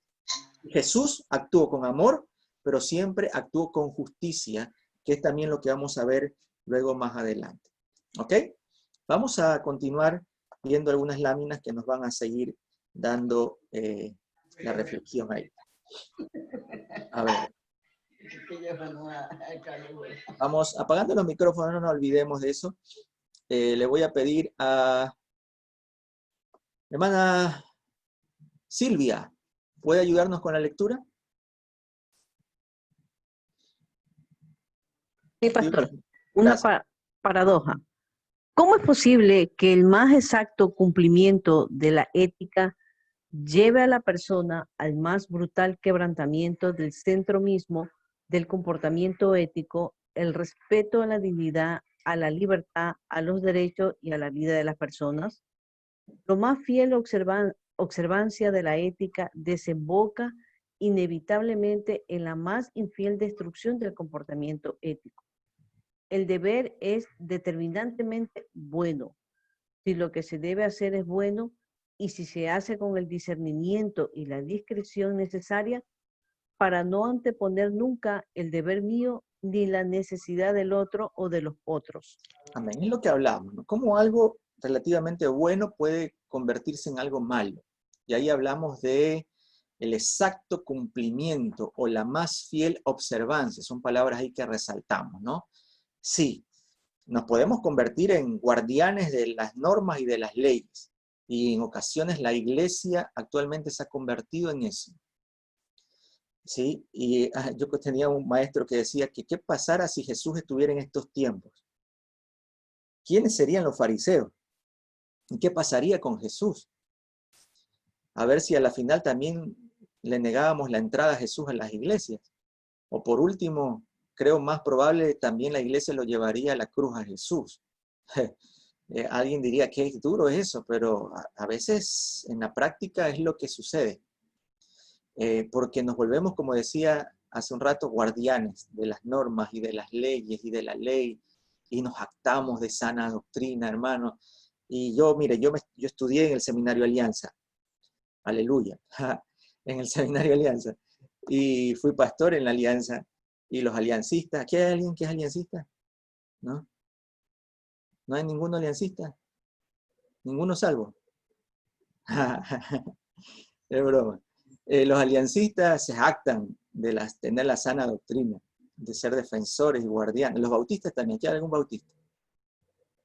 Jesús actuó con amor, pero siempre actuó con justicia, que es también lo que vamos a ver luego más adelante. ¿Ok? Vamos a continuar viendo algunas láminas que nos van a seguir dando la reflexión ahí. A ver. Vamos apagando los micrófonos, no nos olvidemos de eso. Le voy a pedir a hermana Silvia, ¿puede ayudarnos con la lectura? Sí, pastor. Una paradoja. ¿Cómo es posible que el más exacto cumplimiento de la ética lleve a la persona al más brutal quebrantamiento del centro mismo del comportamiento ético, el respeto a la dignidad, a la libertad, a los derechos y a la vida de las personas? Lo más fiel observancia de la ética desemboca inevitablemente en la más infiel destrucción del comportamiento ético. El deber es determinantemente bueno, si lo que se debe hacer es bueno y si se hace con el discernimiento y la discreción necesaria para no anteponer nunca el deber mío ni la necesidad del otro o de los otros. Amén. Es lo que hablamos, ¿no? Cómo algo relativamente bueno puede convertirse en algo malo. Y ahí hablamos de el exacto cumplimiento o la más fiel observancia. Son palabras ahí que resaltamos, ¿no? Sí, nos podemos convertir en guardianes de las normas y de las leyes. Y en ocasiones la iglesia actualmente se ha convertido en eso. ¿Sí? Y yo tenía un maestro que decía que ¿qué pasara si Jesús estuviera en estos tiempos? ¿Quiénes serían los fariseos? ¿Y qué pasaría con Jesús? A ver si a la final también le negábamos la entrada a Jesús a las iglesias. O por último, creo más probable, también la iglesia lo llevaría a la cruz a Jesús. Alguien diría que es duro eso, pero a veces en la práctica es lo que sucede. Porque nos volvemos, como decía hace un rato, guardianes de las normas y de las leyes y de la ley, y nos jactamos de sana doctrina, hermano. Y yo, mire, yo estudié en el Seminario Alianza, aleluya, en el Seminario Alianza, y fui pastor en la Alianza, y los aliancistas, ¿aquí hay alguien que es aliancista? ¿No? ¿No hay ninguno aliancista? ¿Ninguno salvo? Es broma. Los aliancistas se jactan de tener la sana doctrina, de ser defensores y guardianes. Los bautistas también, ¿aquí hay algún bautista?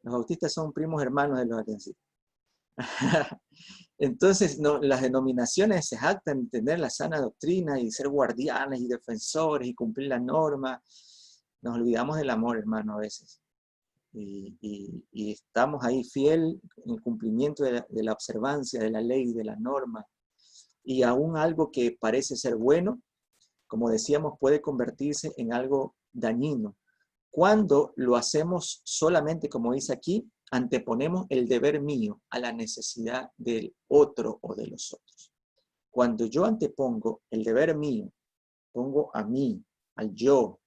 Los bautistas son primos hermanos de los adventistas. Entonces, no, las denominaciones se jactan en tener la sana doctrina y ser guardianes y defensores y cumplir la norma. Nos olvidamos del amor, hermano, a veces. Y estamos ahí fiel en el cumplimiento de la observancia de la ley, de la norma. Y aún algo que parece ser bueno, como decíamos, puede convertirse en algo dañino. Cuando lo hacemos solamente, como dice aquí, anteponemos el deber mío a la necesidad del otro o de los otros. Cuando yo antepongo el deber mío, pongo a mí, al yo,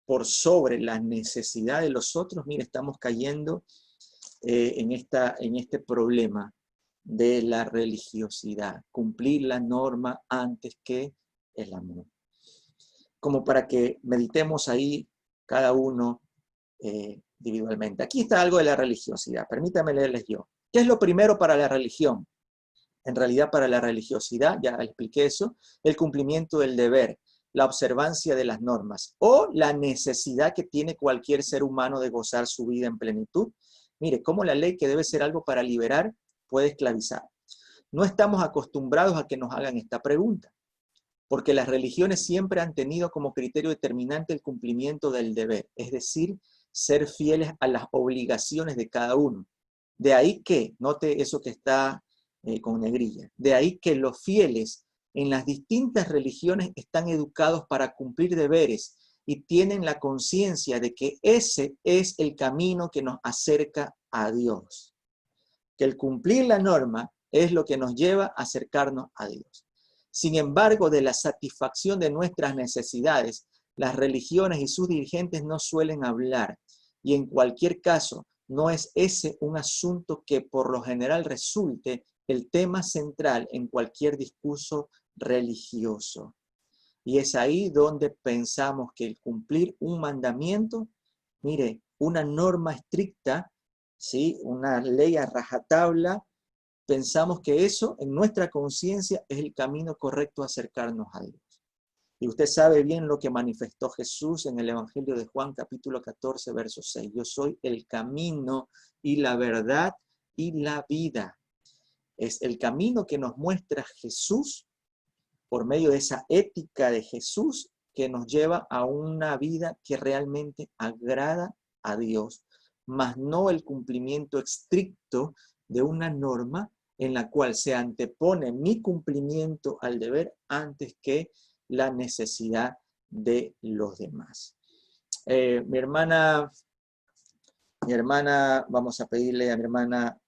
por sobre la necesidad de los otros, mire, estamos cayendo en este problema de la religiosidad, cumplir la norma antes que el amor. Como para que meditemos ahí cada uno individualmente. Aquí está algo de la religiosidad. Permítanme leerles yo. ¿Qué es lo primero para la religión? En realidad, para la religiosidad, ya expliqué eso, el cumplimiento del deber, la observancia de las normas o la necesidad que tiene cualquier ser humano de gozar su vida en plenitud. Mire, cómo la ley, que debe ser algo para liberar, puede esclavizar. No estamos acostumbrados a que nos hagan esta pregunta, porque las religiones siempre han tenido como criterio determinante el cumplimiento del deber, es decir, ser fieles a las obligaciones de cada uno. De ahí que, note eso que está con negrilla, de ahí que los fieles en las distintas religiones están educados para cumplir deberes y tienen la conciencia de que ese es el camino que nos acerca a Dios. Que el cumplir la norma es lo que nos lleva a acercarnos a Dios. Sin embargo, de la satisfacción de nuestras necesidades, las religiones y sus dirigentes no suelen hablar. Y en cualquier caso, no es ese un asunto que por lo general resulte el tema central en cualquier discurso religioso. Y es ahí donde pensamos que el cumplir un mandamiento, mire, una norma estricta, ¿sí? Una ley a rajatabla, pensamos que eso en nuestra conciencia es el camino correcto a acercarnos a Dios. Y usted sabe bien lo que manifestó Jesús en el Evangelio de Juan, capítulo 14, verso 6. Yo soy el camino y la verdad y la vida. Es el camino que nos muestra Jesús por medio de esa ética de Jesús que nos lleva a una vida que realmente agrada a Dios, mas no el cumplimiento estricto de una norma en la cual se antepone mi cumplimiento al deber antes que la necesidad de los demás. Mi hermana, vamos a pedirle a mi hermana,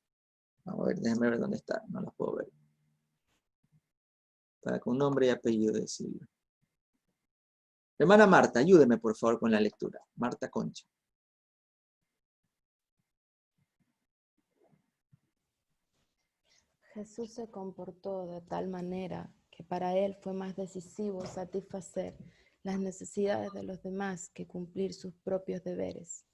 vamos a ver, déjenme ver dónde está, no la puedo ver. Para con nombre y apellido decirlo. Hermana Marta, ayúdeme por favor con la lectura. Marta Concha. Jesús se comportó de tal manera que para él fue más decisivo satisfacer las necesidades de los demás que cumplir sus propios deberes,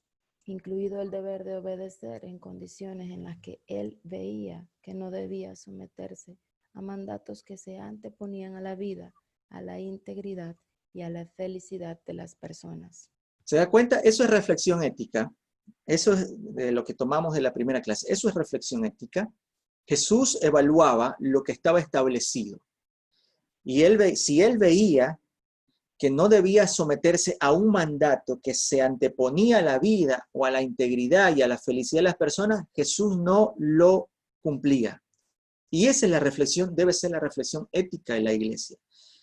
incluido el deber de obedecer en condiciones en las que él veía que no debía someterse a mandatos que se anteponían a la vida, a la integridad y a la felicidad de las personas. ¿Se da cuenta? Eso es reflexión ética. Eso es de lo que tomamos de la primera clase. Eso es reflexión ética. Jesús evaluaba lo que estaba establecido. Y si él veía que no debía someterse a un mandato que se anteponía a la vida o a la integridad y a la felicidad de las personas, Jesús no lo cumplía. Y esa es la reflexión, debe ser la reflexión ética de la iglesia.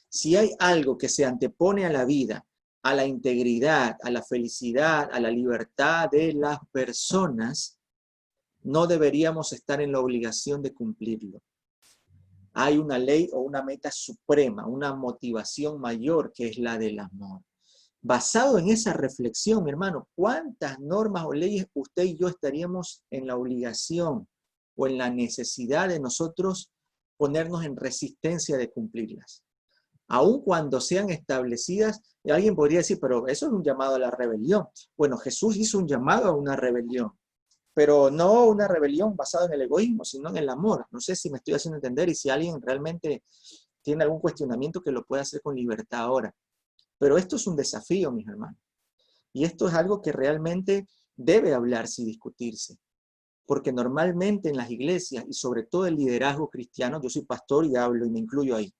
Si hay algo que se antepone a la vida, a la integridad, a la felicidad, a la libertad de las personas, no deberíamos estar en la obligación de cumplirlo. Hay una ley o una meta suprema, una motivación mayor que es la del amor. Basado en esa reflexión, mi hermano, ¿cuántas normas o leyes usted y yo estaríamos en la obligación o en la necesidad de nosotros ponernos en resistencia de cumplirlas? Aun cuando sean establecidas, alguien podría decir, pero eso es un llamado a la rebelión. Bueno, Jesús hizo un llamado a una rebelión, pero no una rebelión basada en el egoísmo, sino en el amor. No sé si me estoy haciendo entender y si alguien realmente tiene algún cuestionamiento que lo pueda hacer con libertad ahora. Pero esto es un desafío, mis hermanos. Y esto es algo que realmente debe hablarse y discutirse. Porque normalmente en las iglesias, y sobre todo el liderazgo cristiano, yo soy pastor y hablo y me incluyo ahí.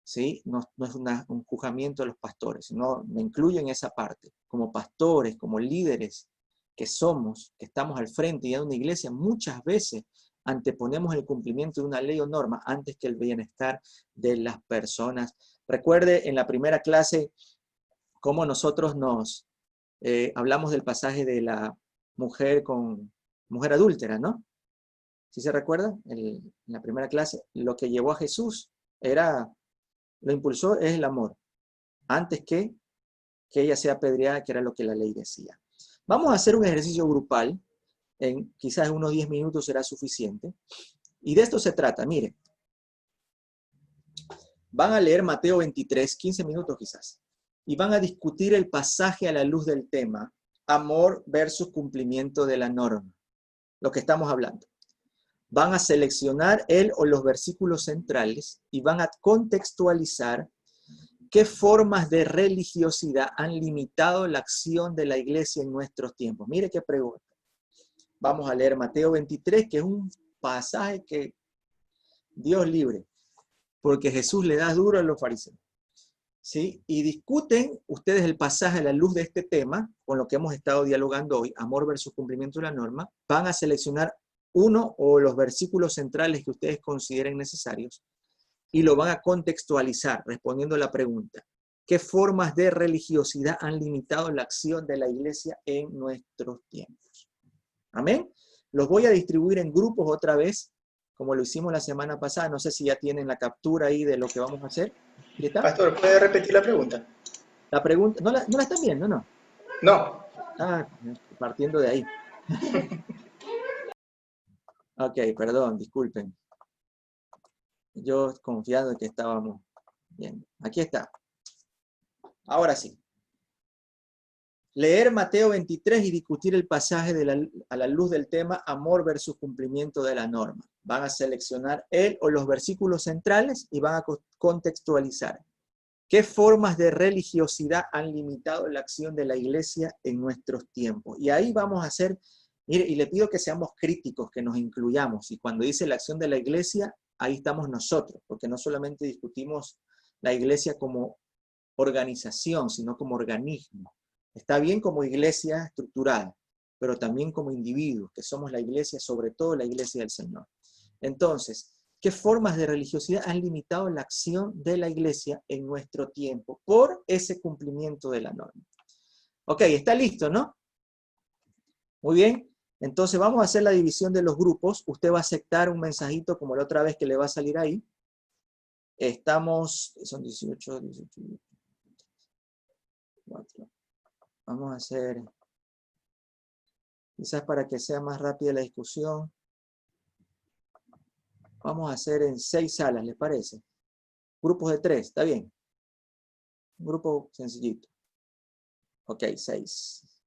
¿Sí? No es un juzgamiento de los pastores, sino me incluyo en esa parte. Como pastores, como líderes que somos, que estamos al frente y en una iglesia, muchas veces anteponemos el cumplimiento de una ley o norma antes que el bienestar de las personas. Recuerde en la primera clase cómo nosotros hablamos del pasaje de la mujer adúltera, ¿no? ¿Sí se recuerda? En la primera clase, lo que llevó a Jesús lo impulsó es el amor, antes que ella sea apedreada, que era lo que la ley decía. Vamos a hacer un ejercicio grupal, quizás unos 10 minutos será suficiente, y de esto se trata, mire. Van a leer Mateo 23, 15 minutos quizás, y van a discutir el pasaje a la luz del tema, amor versus cumplimiento de la norma, lo que estamos hablando. Van a seleccionar el o los versículos centrales y van a contextualizar qué formas de religiosidad han limitado la acción de la iglesia en nuestros tiempos. Mire qué pregunta. Vamos a leer Mateo 23, que es un pasaje que Dios libre, porque Jesús le da duro a los fariseos. ¿Sí? Y discuten ustedes el pasaje a la luz de este tema, con lo que hemos estado dialogando hoy, amor versus cumplimiento de la norma. Van a seleccionar uno o los versículos centrales que ustedes consideren necesarios y lo van a contextualizar respondiendo a la pregunta: ¿qué formas de religiosidad han limitado la acción de la iglesia en nuestros tiempos? Amén. Los voy a distribuir en grupos otra vez, como lo hicimos la semana pasada. No sé si ya tienen la captura ahí de lo que vamos a hacer. ¿Qué está? Pastor, ¿puede repetir la pregunta? La pregunta, ¿no la están viendo, no? No. Ah, partiendo de ahí. Ok, perdón, disculpen. Yo confiado en que estábamos bien. Aquí está. Ahora sí. Leer Mateo 23 y discutir el pasaje a la luz del tema amor versus cumplimiento de la norma. Van a seleccionar el o los versículos centrales y van a contextualizar qué formas de religiosidad han limitado la acción de la iglesia en nuestros tiempos. Y ahí vamos a hacer, mire, y le pido que seamos críticos, que nos incluyamos. Y cuando dice la acción de la iglesia, ahí estamos nosotros, porque no solamente discutimos la iglesia como organización, sino como organismo. Está bien como iglesia estructurada, pero también como individuos, que somos la iglesia, sobre todo la iglesia del Señor. Entonces, ¿qué formas de religiosidad han limitado la acción de la iglesia en nuestro tiempo por ese cumplimiento de la norma? Ok, está listo, ¿no? Muy bien. Entonces vamos a hacer la división de los grupos. Usted va a aceptar un mensajito como la otra vez que le va a salir ahí. Son 18, 4. Vamos a hacer, quizás para que sea más rápida la discusión, vamos a hacer en 6 salas, ¿les parece? Grupos de 3, ¿está bien? Un grupo sencillito. Ok, 6.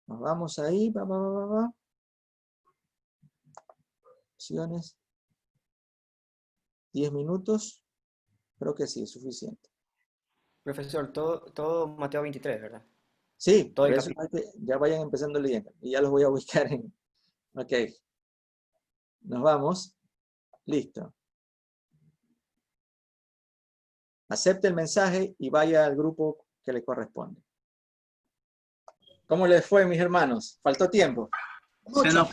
Nos vamos ahí, Opciones. 10 minutos. Creo que sí, es suficiente. Profesor, todo Mateo 23, ¿verdad? Sí, Todo por el eso capítulo. ya vayan empezando leyendo. Y ya los voy a ubicar en... Ok. Nos vamos. Listo. Acepte el mensaje y vaya al grupo que le corresponde. ¿Cómo les fue, mis hermanos? ¿Faltó tiempo? Se nos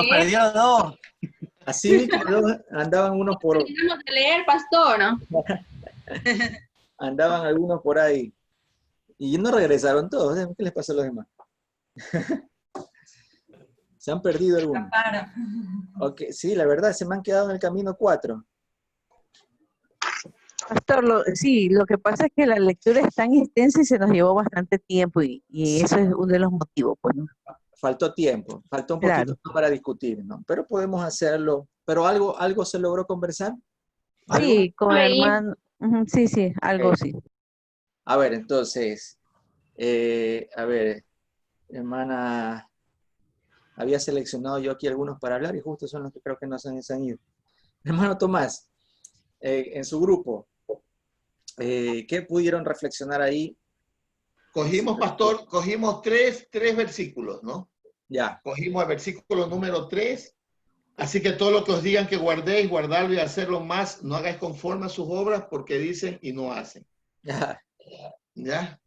perdió 2. Así andaban unos por... Terminamos de leer, pastor, ¿no? Andaban algunos por ahí. Y no regresaron todos. ¿Qué les pasó a los demás? Se han perdido algunos. Okay, sí, la verdad, se me han quedado en el camino 4. Pastor, sí, lo que pasa es que la lectura es tan extensa y se nos llevó bastante tiempo y sí, eso es uno de los motivos, pues, ¿no? Faltó tiempo, faltó un poquito para discutir, ¿no? Pero podemos hacerlo. ¿Pero algo se logró conversar? ¿Algo? Sí, con el hermano, sí, algo sí. A ver, entonces, hermana, había seleccionado yo aquí algunos para hablar y justo son los que creo que no se han ido. Hermano Tomás, en su grupo, ¿Qué pudieron reflexionar ahí? Cogimos, pastor, cogimos tres versículos, ¿no? Ya. Cogimos el versículo número 3. Así que todo lo que os digan que guardéis, guardarlo y hacerlo más, no hagáis conforme a sus obras porque dicen y no hacen. Ya. ¿Ya?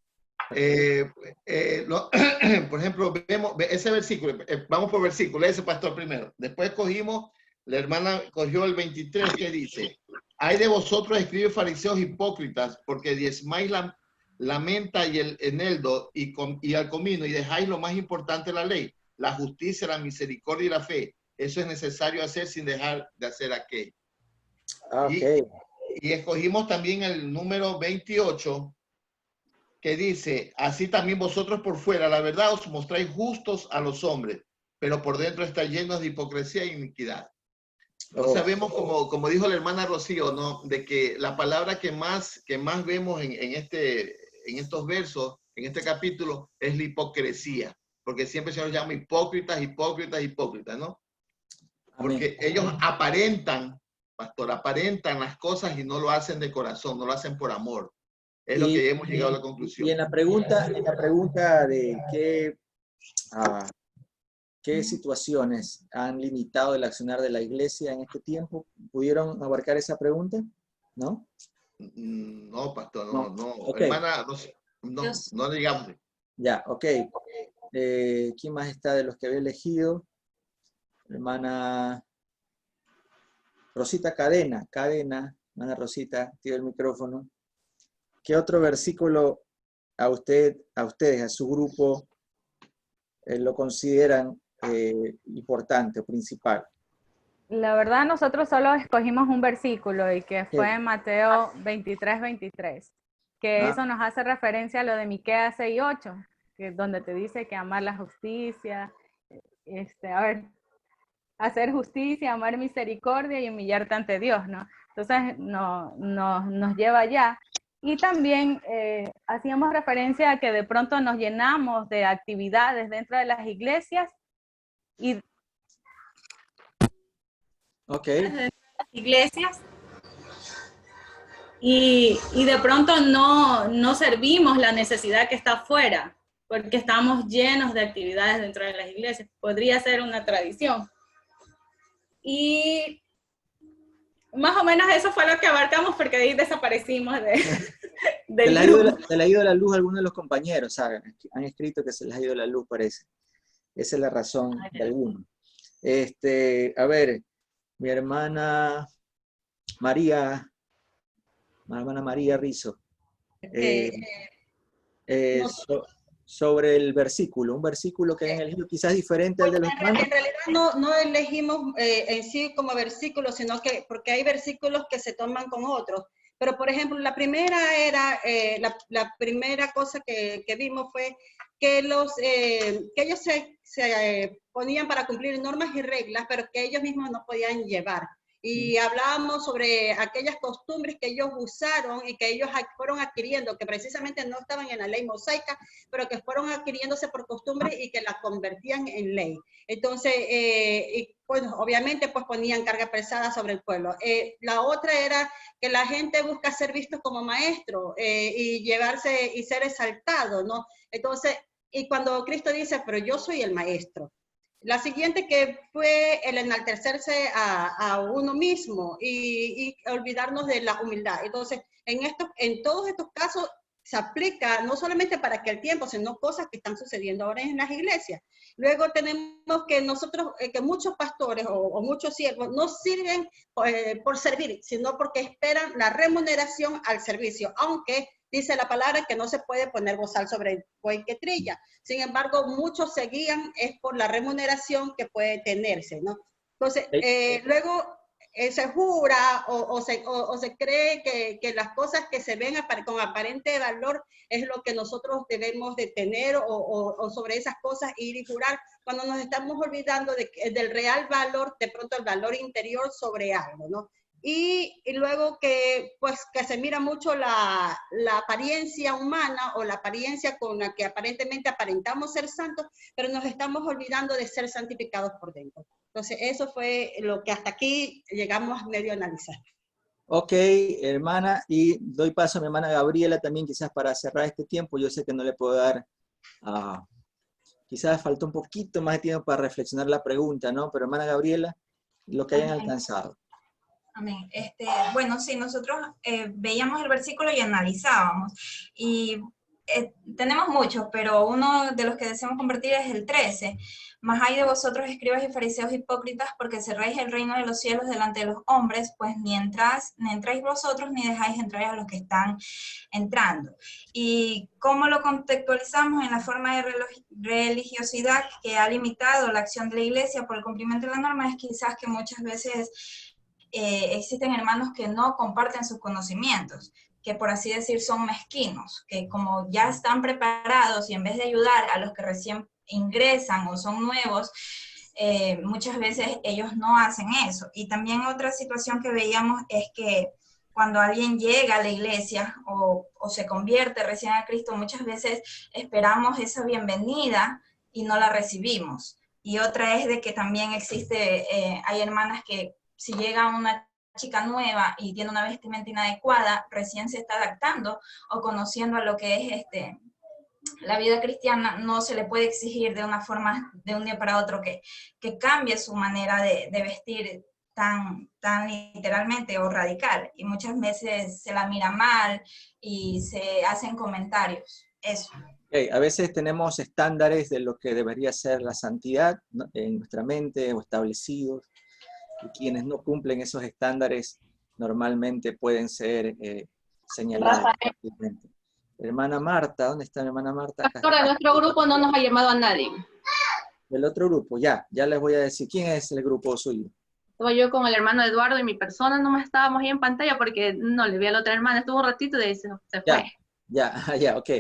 Por ejemplo, vemos ese versículo, vamos por versículo, ese pastor primero. Después cogimos, la hermana cogió el 23 que dice, hay de vosotros, escribes fariseos hipócritas, porque diezmáis la menta y el eneldo y al comino y dejáis lo más importante de la ley, la justicia, la misericordia y la fe. Eso es necesario hacer sin dejar de hacer aquello. Okay. Y escogimos también el número 28 que dice, así también vosotros por fuera, la verdad, os mostráis justos a los hombres, pero por dentro estáis llenos de hipocresía e iniquidad. Entonces vemos, como dijo la hermana Rocío, ¿no? De que la palabra que más vemos en estos versos, en este capítulo, es la hipocresía. Porque siempre se nos llama hipócritas, hipócritas, hipócritas, ¿no? Porque ellos aparentan, pastor, aparentan las cosas y no lo hacen de corazón, no lo hacen por amor. Es lo que hemos llegado a la conclusión. Y en la pregunta de qué situaciones han limitado el accionar de la iglesia en este tiempo, ¿pudieron abarcar esa pregunta? ¿No? No, pastor, no. Okay. Hermana, no digamos. Ya, ok. ¿Quién más está de los que había elegido? Hermana Rosita Cadena, hermana Rosita, activa el micrófono. ¿Qué otro versículo a ustedes, a su grupo, lo consideran importante o principal? La verdad, nosotros solo escogimos un versículo y que fue en Mateo 23, que eso nos hace referencia a lo de Miqueas 6:8, que es donde te dice que amar la justicia, hacer justicia, amar misericordia y humillarte ante Dios, ¿no? Entonces nos lleva allá. Y también hacíamos referencia a que de pronto nos llenamos de actividades dentro de las iglesias y y de pronto no servimos la necesidad que está afuera, porque estamos llenos de actividades dentro de las iglesias. Podría ser una tradición. Y más o menos eso fue lo que abarcamos, porque ahí desaparecimos se le ha ido la luz a algunos de los compañeros, ¿saben? Han escrito que se les ha ido la luz, parece. Esa es la razón de algunos. A ver, mi hermana María Rizo. Sobre el versículo, un versículo que han elegido quizás diferente al de los hermanos. En realidad no elegimos en sí como versículos, sino que porque hay versículos que se toman con otros. Pero, por ejemplo, la primera cosa que vimos fue que ellos se ponían para cumplir normas y reglas, pero que ellos mismos no podían llevar. Y hablábamos sobre aquellas costumbres que ellos usaron y que ellos fueron adquiriendo, que precisamente no estaban en la ley mosaica, pero que fueron adquiriéndose por costumbre y que la convertían en ley. Entonces, pues, obviamente, pues ponían carga pesada sobre el pueblo. La otra era que la gente busca ser vistos como maestro y llevarse y ser exaltado, ¿no? Entonces, y cuando Cristo dice, pero yo soy el maestro. La siguiente que fue el enaltecerse a uno mismo y olvidarnos de la humildad. Entonces, en todos estos casos se aplica no solamente para aquel tiempo, sino cosas que están sucediendo ahora en las iglesias. Luego tenemos que que muchos pastores o muchos siervos no sirven por servir, sino porque esperan la remuneración al servicio, aunque dice la palabra que no se puede poner bozal sobre el buey que trilla. Sin embargo, muchos se guían es por la remuneración que puede tenerse, ¿no? Entonces, luego se jura o se cree que las cosas que se ven con aparente valor es lo que nosotros debemos de tener o sobre esas cosas ir y jurar, cuando nos estamos olvidando del real valor, de pronto el valor interior sobre algo, ¿no? Y luego que se mira mucho la apariencia humana o la apariencia con la que aparentemente aparentamos ser santos, pero nos estamos olvidando de ser santificados por dentro. Entonces, eso fue lo que hasta aquí llegamos medio a analizar. Ok, hermana, y doy paso a mi hermana Gabriela también, quizás para cerrar este tiempo. Yo sé que no le puedo dar, quizás falta un poquito más de tiempo para reflexionar la pregunta, ¿no? Pero hermana Gabriela, lo que hayan Amén. alcanzado. Amén. Bueno, sí, nosotros veíamos el versículo y analizábamos. Y tenemos muchos, pero uno de los que deseamos convertir es el 13. Mas hay de vosotros, escribas y fariseos hipócritas, porque cerráis el reino de los cielos delante de los hombres, pues ni entráis vosotros, ni dejáis entrar a los que están entrando. ¿Y cómo lo contextualizamos? En la forma de religiosidad que ha limitado la acción de la iglesia por el cumplimiento de la norma, es quizás que muchas veces existen hermanos que no comparten sus conocimientos, que por así decir son mezquinos, que como ya están preparados y en vez de ayudar a los que recién ingresan o son nuevos, muchas veces ellos no hacen eso. Y también otra situación que veíamos es que cuando alguien llega a la iglesia o se convierte recién a Cristo, muchas veces esperamos esa bienvenida y no la recibimos. Y otra es de que también existe, hay hermanas que si llega una chica nueva y tiene una vestimenta inadecuada, recién se está adaptando o conociendo a lo que es la vida cristiana, no se le puede exigir de una forma, de un día para otro, que cambie su manera de vestir tan literalmente o radical. Y muchas veces se la mira mal y se hacen comentarios. Eso. Okay, a veces tenemos estándares de lo que debería ser la santidad, ¿no?, en nuestra mente o establecidos. Y quienes no cumplen esos estándares normalmente pueden ser señalados. Hermana Marta, ¿dónde está mi hermana Marta? Acá Pastor, de nuestro grupo no nos ha llamado a nadie. Del otro grupo, ya les voy a decir. ¿Quién es el grupo suyo? Estaba yo con el hermano Eduardo y mi persona, no estábamos ahí en pantalla porque no le vi a la otra hermana, estuvo un ratito y se fue. Ya, ok.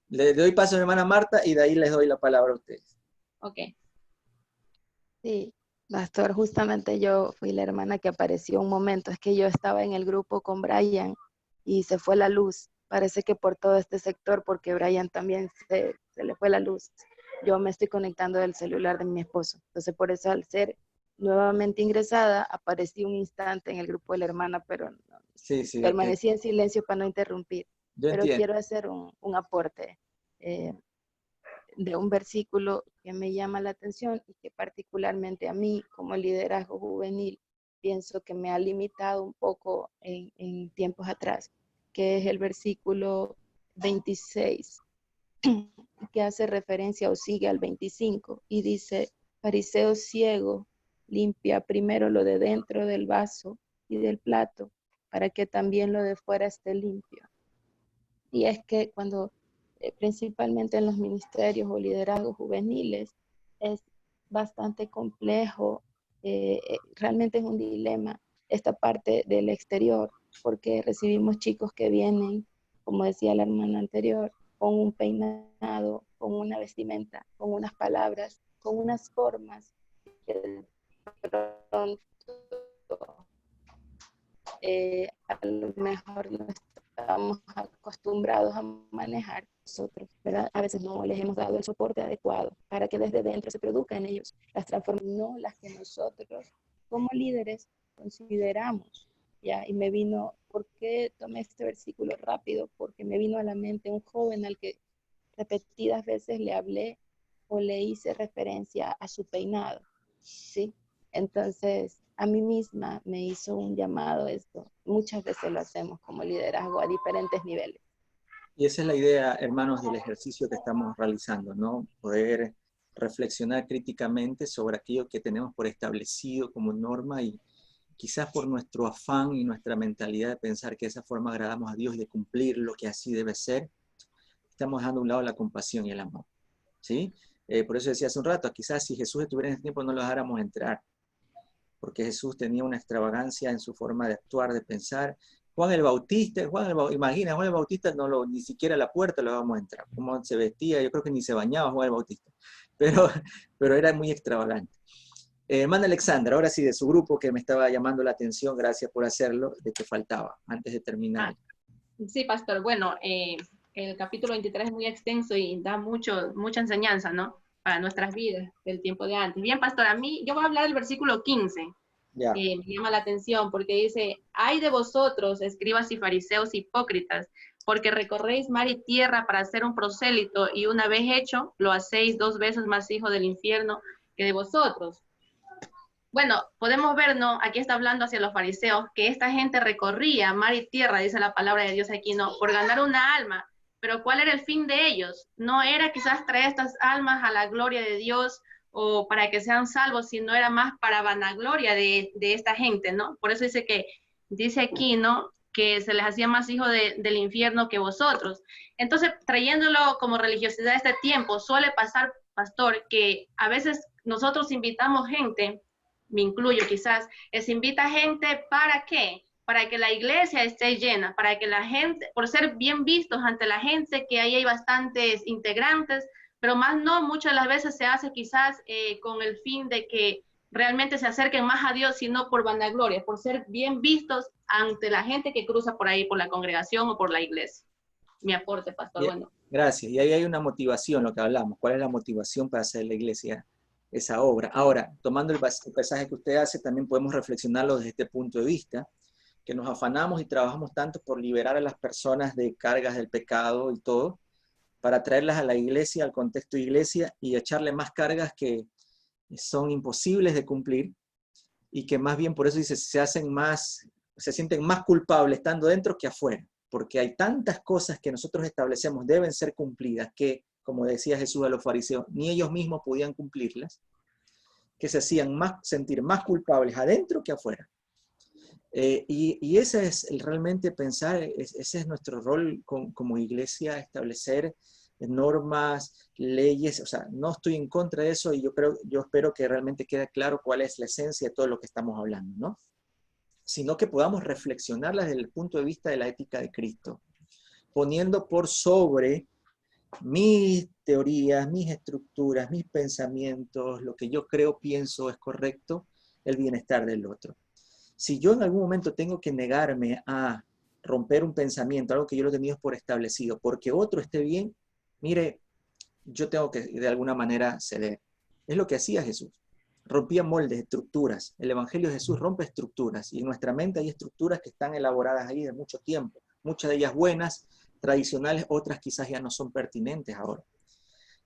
Le doy paso a mi hermana Marta y de ahí les doy la palabra a ustedes. Ok. Sí. Pastor, justamente yo fui la hermana que apareció un momento. Es que yo estaba en el grupo con Brian y se fue la luz. Parece que por todo este sector, porque Brian también se le fue la luz. Yo me estoy conectando del celular de mi esposo. Entonces, por eso, al ser nuevamente ingresada, aparecí un instante en el grupo de la hermana, pero no, permanecí en silencio para no interrumpir. Pero quiero hacer un aporte de un versículo que me llama la atención y que particularmente a mí como liderazgo juvenil pienso que me ha limitado un poco en tiempos atrás, que es el versículo 26, que hace referencia o sigue al 25 y dice: fariseo ciego, limpia primero lo de dentro del vaso y del plato para que también lo de fuera esté limpio. Y es que cuando principalmente en los ministerios o liderazgos juveniles, es bastante complejo, realmente es un dilema esta parte del exterior, porque recibimos chicos que vienen, como decía la hermana anterior, con un peinado, con una vestimenta, con unas palabras, con unas formas que pronto a lo mejor no estamos acostumbrados a manejar nosotros, ¿verdad? A veces no les hemos dado el soporte adecuado para que desde dentro se produzca en ellos las transformaciones, no las que nosotros como líderes consideramos, ¿ya? Y me vino, ¿por qué tomé este versículo rápido? Porque me vino a la mente un joven al que repetidas veces le hablé o le hice referencia a su peinado, ¿sí? Entonces, a mí misma me hizo un llamado esto. Muchas veces lo hacemos como liderazgo a diferentes niveles. Y esa es la idea, hermanos, del ejercicio que estamos realizando, ¿no? Poder reflexionar críticamente sobre aquello que tenemos por establecido como norma y quizás por nuestro afán y nuestra mentalidad de pensar que de esa forma agradamos a Dios y de cumplir lo que así debe ser, estamos dejando a un lado la compasión y el amor, ¿sí? Por eso decía hace un rato, quizás si Jesús estuviera en ese tiempo no lo dejáramos entrar, porque Jesús tenía una extravagancia en su forma de actuar, de pensar. Juan el Bautista, imagina, Juan el Bautista ni siquiera a la puerta lo vamos a entrar. Cómo se vestía, yo creo que ni se bañaba Juan el Bautista, pero era muy extravagante. Hermana Alexandra, ahora sí, de su grupo que me estaba llamando la atención, gracias por hacerlo, de que faltaba, antes de terminar. Sí, pastor, bueno, el capítulo 23 es muy extenso y da mucha enseñanza, ¿no? Para nuestras vidas del tiempo de antes. Bien, pastor, yo voy a hablar del versículo 15. Ya. me llama la atención, porque dice, ay de vosotros, escribas y fariseos hipócritas, porque recorréis mar y tierra para hacer un prosélito, y una vez hecho, lo hacéis 2 veces más hijo del infierno que de vosotros. Bueno, podemos ver, ¿no? Aquí está hablando hacia los fariseos, que esta gente recorría mar y tierra, dice la palabra de Dios aquí, ¿no? Por ganar una alma. Pero ¿cuál era el fin de ellos? No era quizás traer estas almas a la gloria de Dios o para que sean salvos, sino era más para vanagloria de esta gente, ¿no? Por eso dice aquí, ¿no? Que se les hacía más hijos del infierno que vosotros. Entonces, trayéndolo como religiosidad de este tiempo, suele pasar, pastor, que a veces nosotros invitamos gente, me incluyo quizás, se invita gente ¿para qué? Para que la iglesia esté llena, para que la gente, por ser bien vistos ante la gente, que ahí hay bastantes integrantes, pero más no, muchas de las veces se hace quizás con el fin de que realmente se acerquen más a Dios, sino por vanagloria, por ser bien vistos ante la gente que cruza por ahí, por la congregación o por la iglesia. Mi aporte, pastor. Bien, bueno. Gracias. Y ahí hay una motivación, lo que hablamos. ¿Cuál es la motivación para hacer la iglesia esa obra? Ahora, tomando el pasaje que usted hace, también podemos reflexionarlo desde este punto de vista, que nos afanamos y trabajamos tanto por liberar a las personas de cargas del pecado y todo, para traerlas a la iglesia, al contexto de iglesia, y echarle más cargas que son imposibles de cumplir, y que más bien por eso dice, se sienten más culpables estando dentro que afuera, porque hay tantas cosas que nosotros establecemos deben ser cumplidas, que, como decía Jesús a los fariseos, ni ellos mismos podían cumplirlas, que se hacían sentir más culpables adentro que afuera. Y ese es realmente pensar, ese es nuestro rol como iglesia, establecer normas, leyes. O sea, no estoy en contra de eso, y yo espero que realmente quede claro cuál es la esencia de todo lo que estamos hablando, ¿no? Sino que podamos reflexionarlas desde el punto de vista de la ética de Cristo, poniendo por sobre mis teorías, mis estructuras, mis pensamientos, lo que yo creo, pienso es correcto, el bienestar del otro. Si yo en algún momento tengo que negarme a romper un pensamiento, algo que yo lo he tenido por establecido, porque otro esté bien, mire, yo tengo que de alguna manera ceder. Es lo que hacía Jesús. Rompía moldes, estructuras. El Evangelio de Jesús rompe estructuras, y en nuestra mente hay estructuras que están elaboradas ahí de mucho tiempo, muchas de ellas buenas, tradicionales, otras quizás ya no son pertinentes ahora.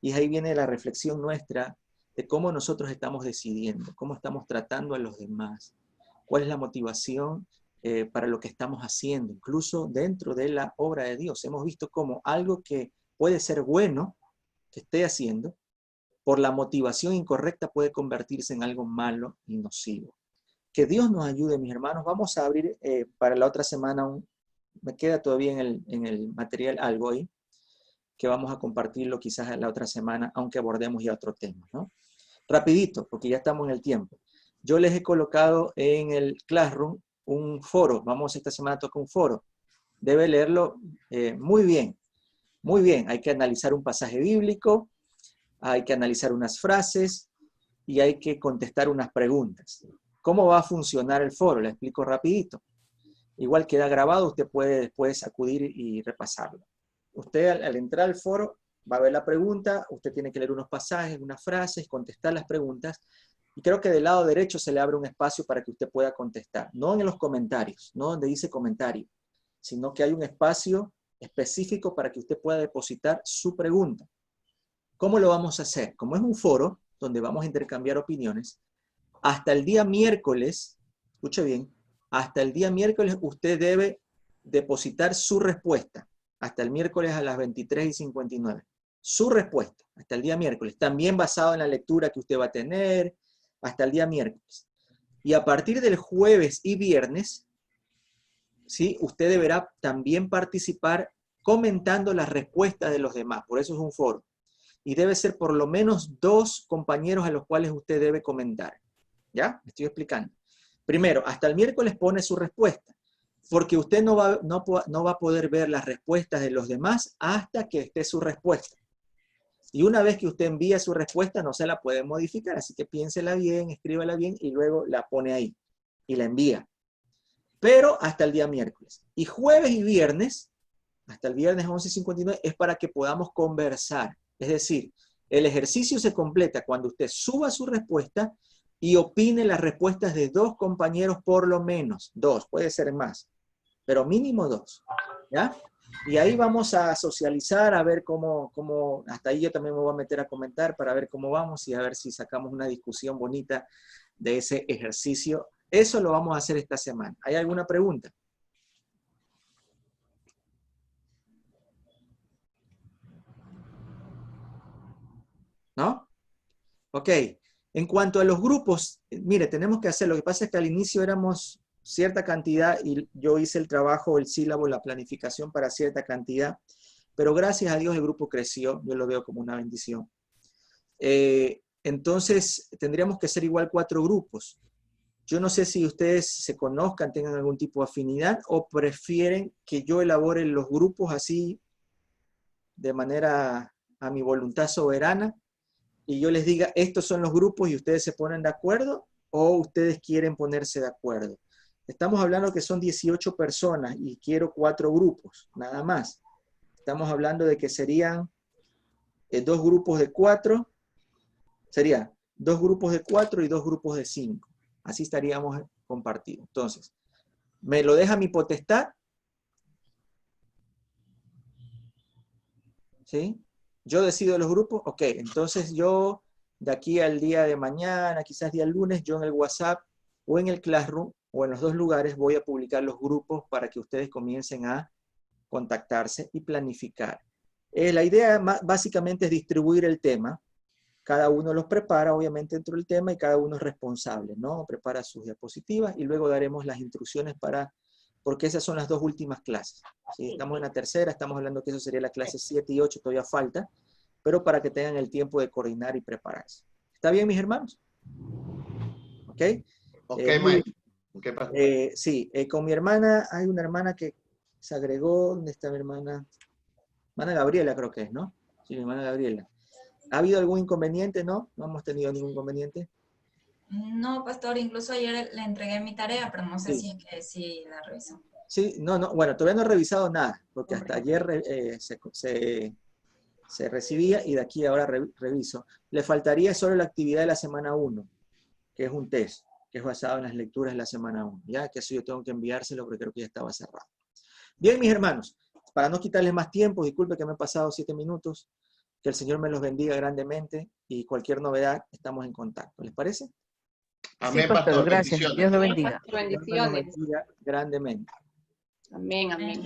Y ahí viene la reflexión nuestra de cómo nosotros estamos decidiendo, cómo estamos tratando a los demás, cuál es la motivación para lo que estamos haciendo, incluso dentro de la obra de Dios. Hemos visto cómo algo que puede ser bueno, que esté haciendo, por la motivación incorrecta puede convertirse en algo malo y nocivo. Que Dios nos ayude, mis hermanos. Vamos a abrir para la otra semana, me queda todavía en el material algo ahí, que vamos a compartirlo quizás la otra semana, aunque abordemos ya otro tema, ¿no? Rapidito, porque ya estamos en el tiempo. Yo les he colocado en el Classroom un foro. Esta semana toca un foro. Debe leerlo muy bien. Muy bien. Hay que analizar un pasaje bíblico, hay que analizar unas frases y hay que contestar unas preguntas. ¿Cómo va a funcionar el foro? Le explico rapidito. Igual queda grabado, usted puede después acudir y repasarlo. Usted al entrar al foro va a ver la pregunta, usted tiene que leer unos pasajes, unas frases, contestar las preguntas. Y creo que del lado derecho se le abre un espacio para que usted pueda contestar. No en los comentarios, no donde dice comentario, sino que hay un espacio específico para que usted pueda depositar su pregunta. ¿Cómo lo vamos a hacer? Como es un foro donde vamos a intercambiar opiniones, hasta el día miércoles, escuche bien, hasta el día miércoles usted debe depositar su respuesta. Hasta el miércoles a las 23:59. Su respuesta, hasta el día miércoles. También basado en la lectura que usted va a tener, hasta el día miércoles. Y a partir del jueves y viernes, ¿sí? Usted deberá también participar comentando las respuestas de los demás. Por eso es un foro. Y debe ser por lo menos 2 compañeros a los cuales usted debe comentar. ¿Ya? Me estoy explicando. Primero, hasta el miércoles pone su respuesta, porque usted no va a poder ver las respuestas de los demás hasta que esté su respuesta. Y una vez que usted envía su respuesta, no se la puede modificar, así que piénsela bien, escríbala bien y luego la pone ahí y la envía. Pero hasta el día miércoles. Y jueves y viernes, hasta el viernes 11:59, es para que podamos conversar. Es decir, el ejercicio se completa cuando usted suba su respuesta y opine las respuestas de 2 compañeros por lo menos. 2, puede ser más, pero mínimo 2. ¿Ya? Y ahí vamos a socializar, a ver cómo, hasta ahí yo también me voy a meter a comentar para ver cómo vamos y a ver si sacamos una discusión bonita de ese ejercicio. Eso lo vamos a hacer esta semana. ¿Hay alguna pregunta? ¿No? Ok. En cuanto a los grupos, mire, tenemos que hacer, lo que pasa es que al inicio éramos cierta cantidad y yo hice el trabajo, el sílabo, la planificación para cierta cantidad, pero gracias a Dios el grupo creció, yo lo veo como una bendición. Entonces tendríamos que ser igual 4 grupos. Yo no sé si ustedes se conozcan, tengan algún tipo de afinidad o prefieren que yo elabore los grupos así de manera a mi voluntad soberana y yo les diga, estos son los grupos y ustedes se ponen de acuerdo, o ustedes quieren ponerse de acuerdo. Estamos hablando que son 18 personas y quiero 4 grupos, nada más. Estamos hablando de que serían 2 grupos de 4, sería 2 grupos de 4 y 2 grupos de 5. Así estaríamos compartidos. Entonces, ¿me lo deja mi potestad? ¿Sí? Yo decido los grupos, ok, entonces yo de aquí al día de mañana, quizás día lunes, yo en el WhatsApp o en el Classroom o en los 2 lugares voy a publicar los grupos para que ustedes comiencen a contactarse y planificar. La idea básicamente es distribuir el tema, cada uno los prepara obviamente dentro del tema y cada uno es responsable, ¿no? Prepara sus diapositivas y luego daremos las instrucciones porque esas son las 2 últimas clases. ¿Sí? Estamos en la tercera, estamos hablando que eso sería la clase 7 y 8, todavía falta, pero para que tengan el tiempo de coordinar y prepararse. ¿Está bien, mis hermanos? ¿Ok? Ok, Mike. ¿Qué pasa? Sí, con mi hermana, hay una hermana que se agregó, ¿dónde está mi hermana? Hermana Gabriela creo que es, ¿no? Sí, mi hermana Gabriela. ¿Ha habido algún inconveniente? No, no hemos tenido ningún inconveniente. No, pastor, incluso ayer le entregué mi tarea, pero no sé Sí. si es que sí la revisó. Sí, no, bueno, todavía no he revisado nada, porque hasta ayer se recibía y de aquí ahora reviso. Le faltaría solo la actividad de la semana 1, que es un test, que es basado en las lecturas de la semana 1. Ya que eso yo tengo que enviárselo porque creo que ya estaba cerrado. Bien, mis hermanos, para no quitarles más tiempo, disculpe que me he pasado 7 minutos, que el Señor me los bendiga grandemente y cualquier novedad estamos en contacto. ¿Les parece? Amén, Sí, pastor, pastor. gracias. Bendiciones. Dios lo bendiga. Dios me los bendiga grandemente. Amén, amén.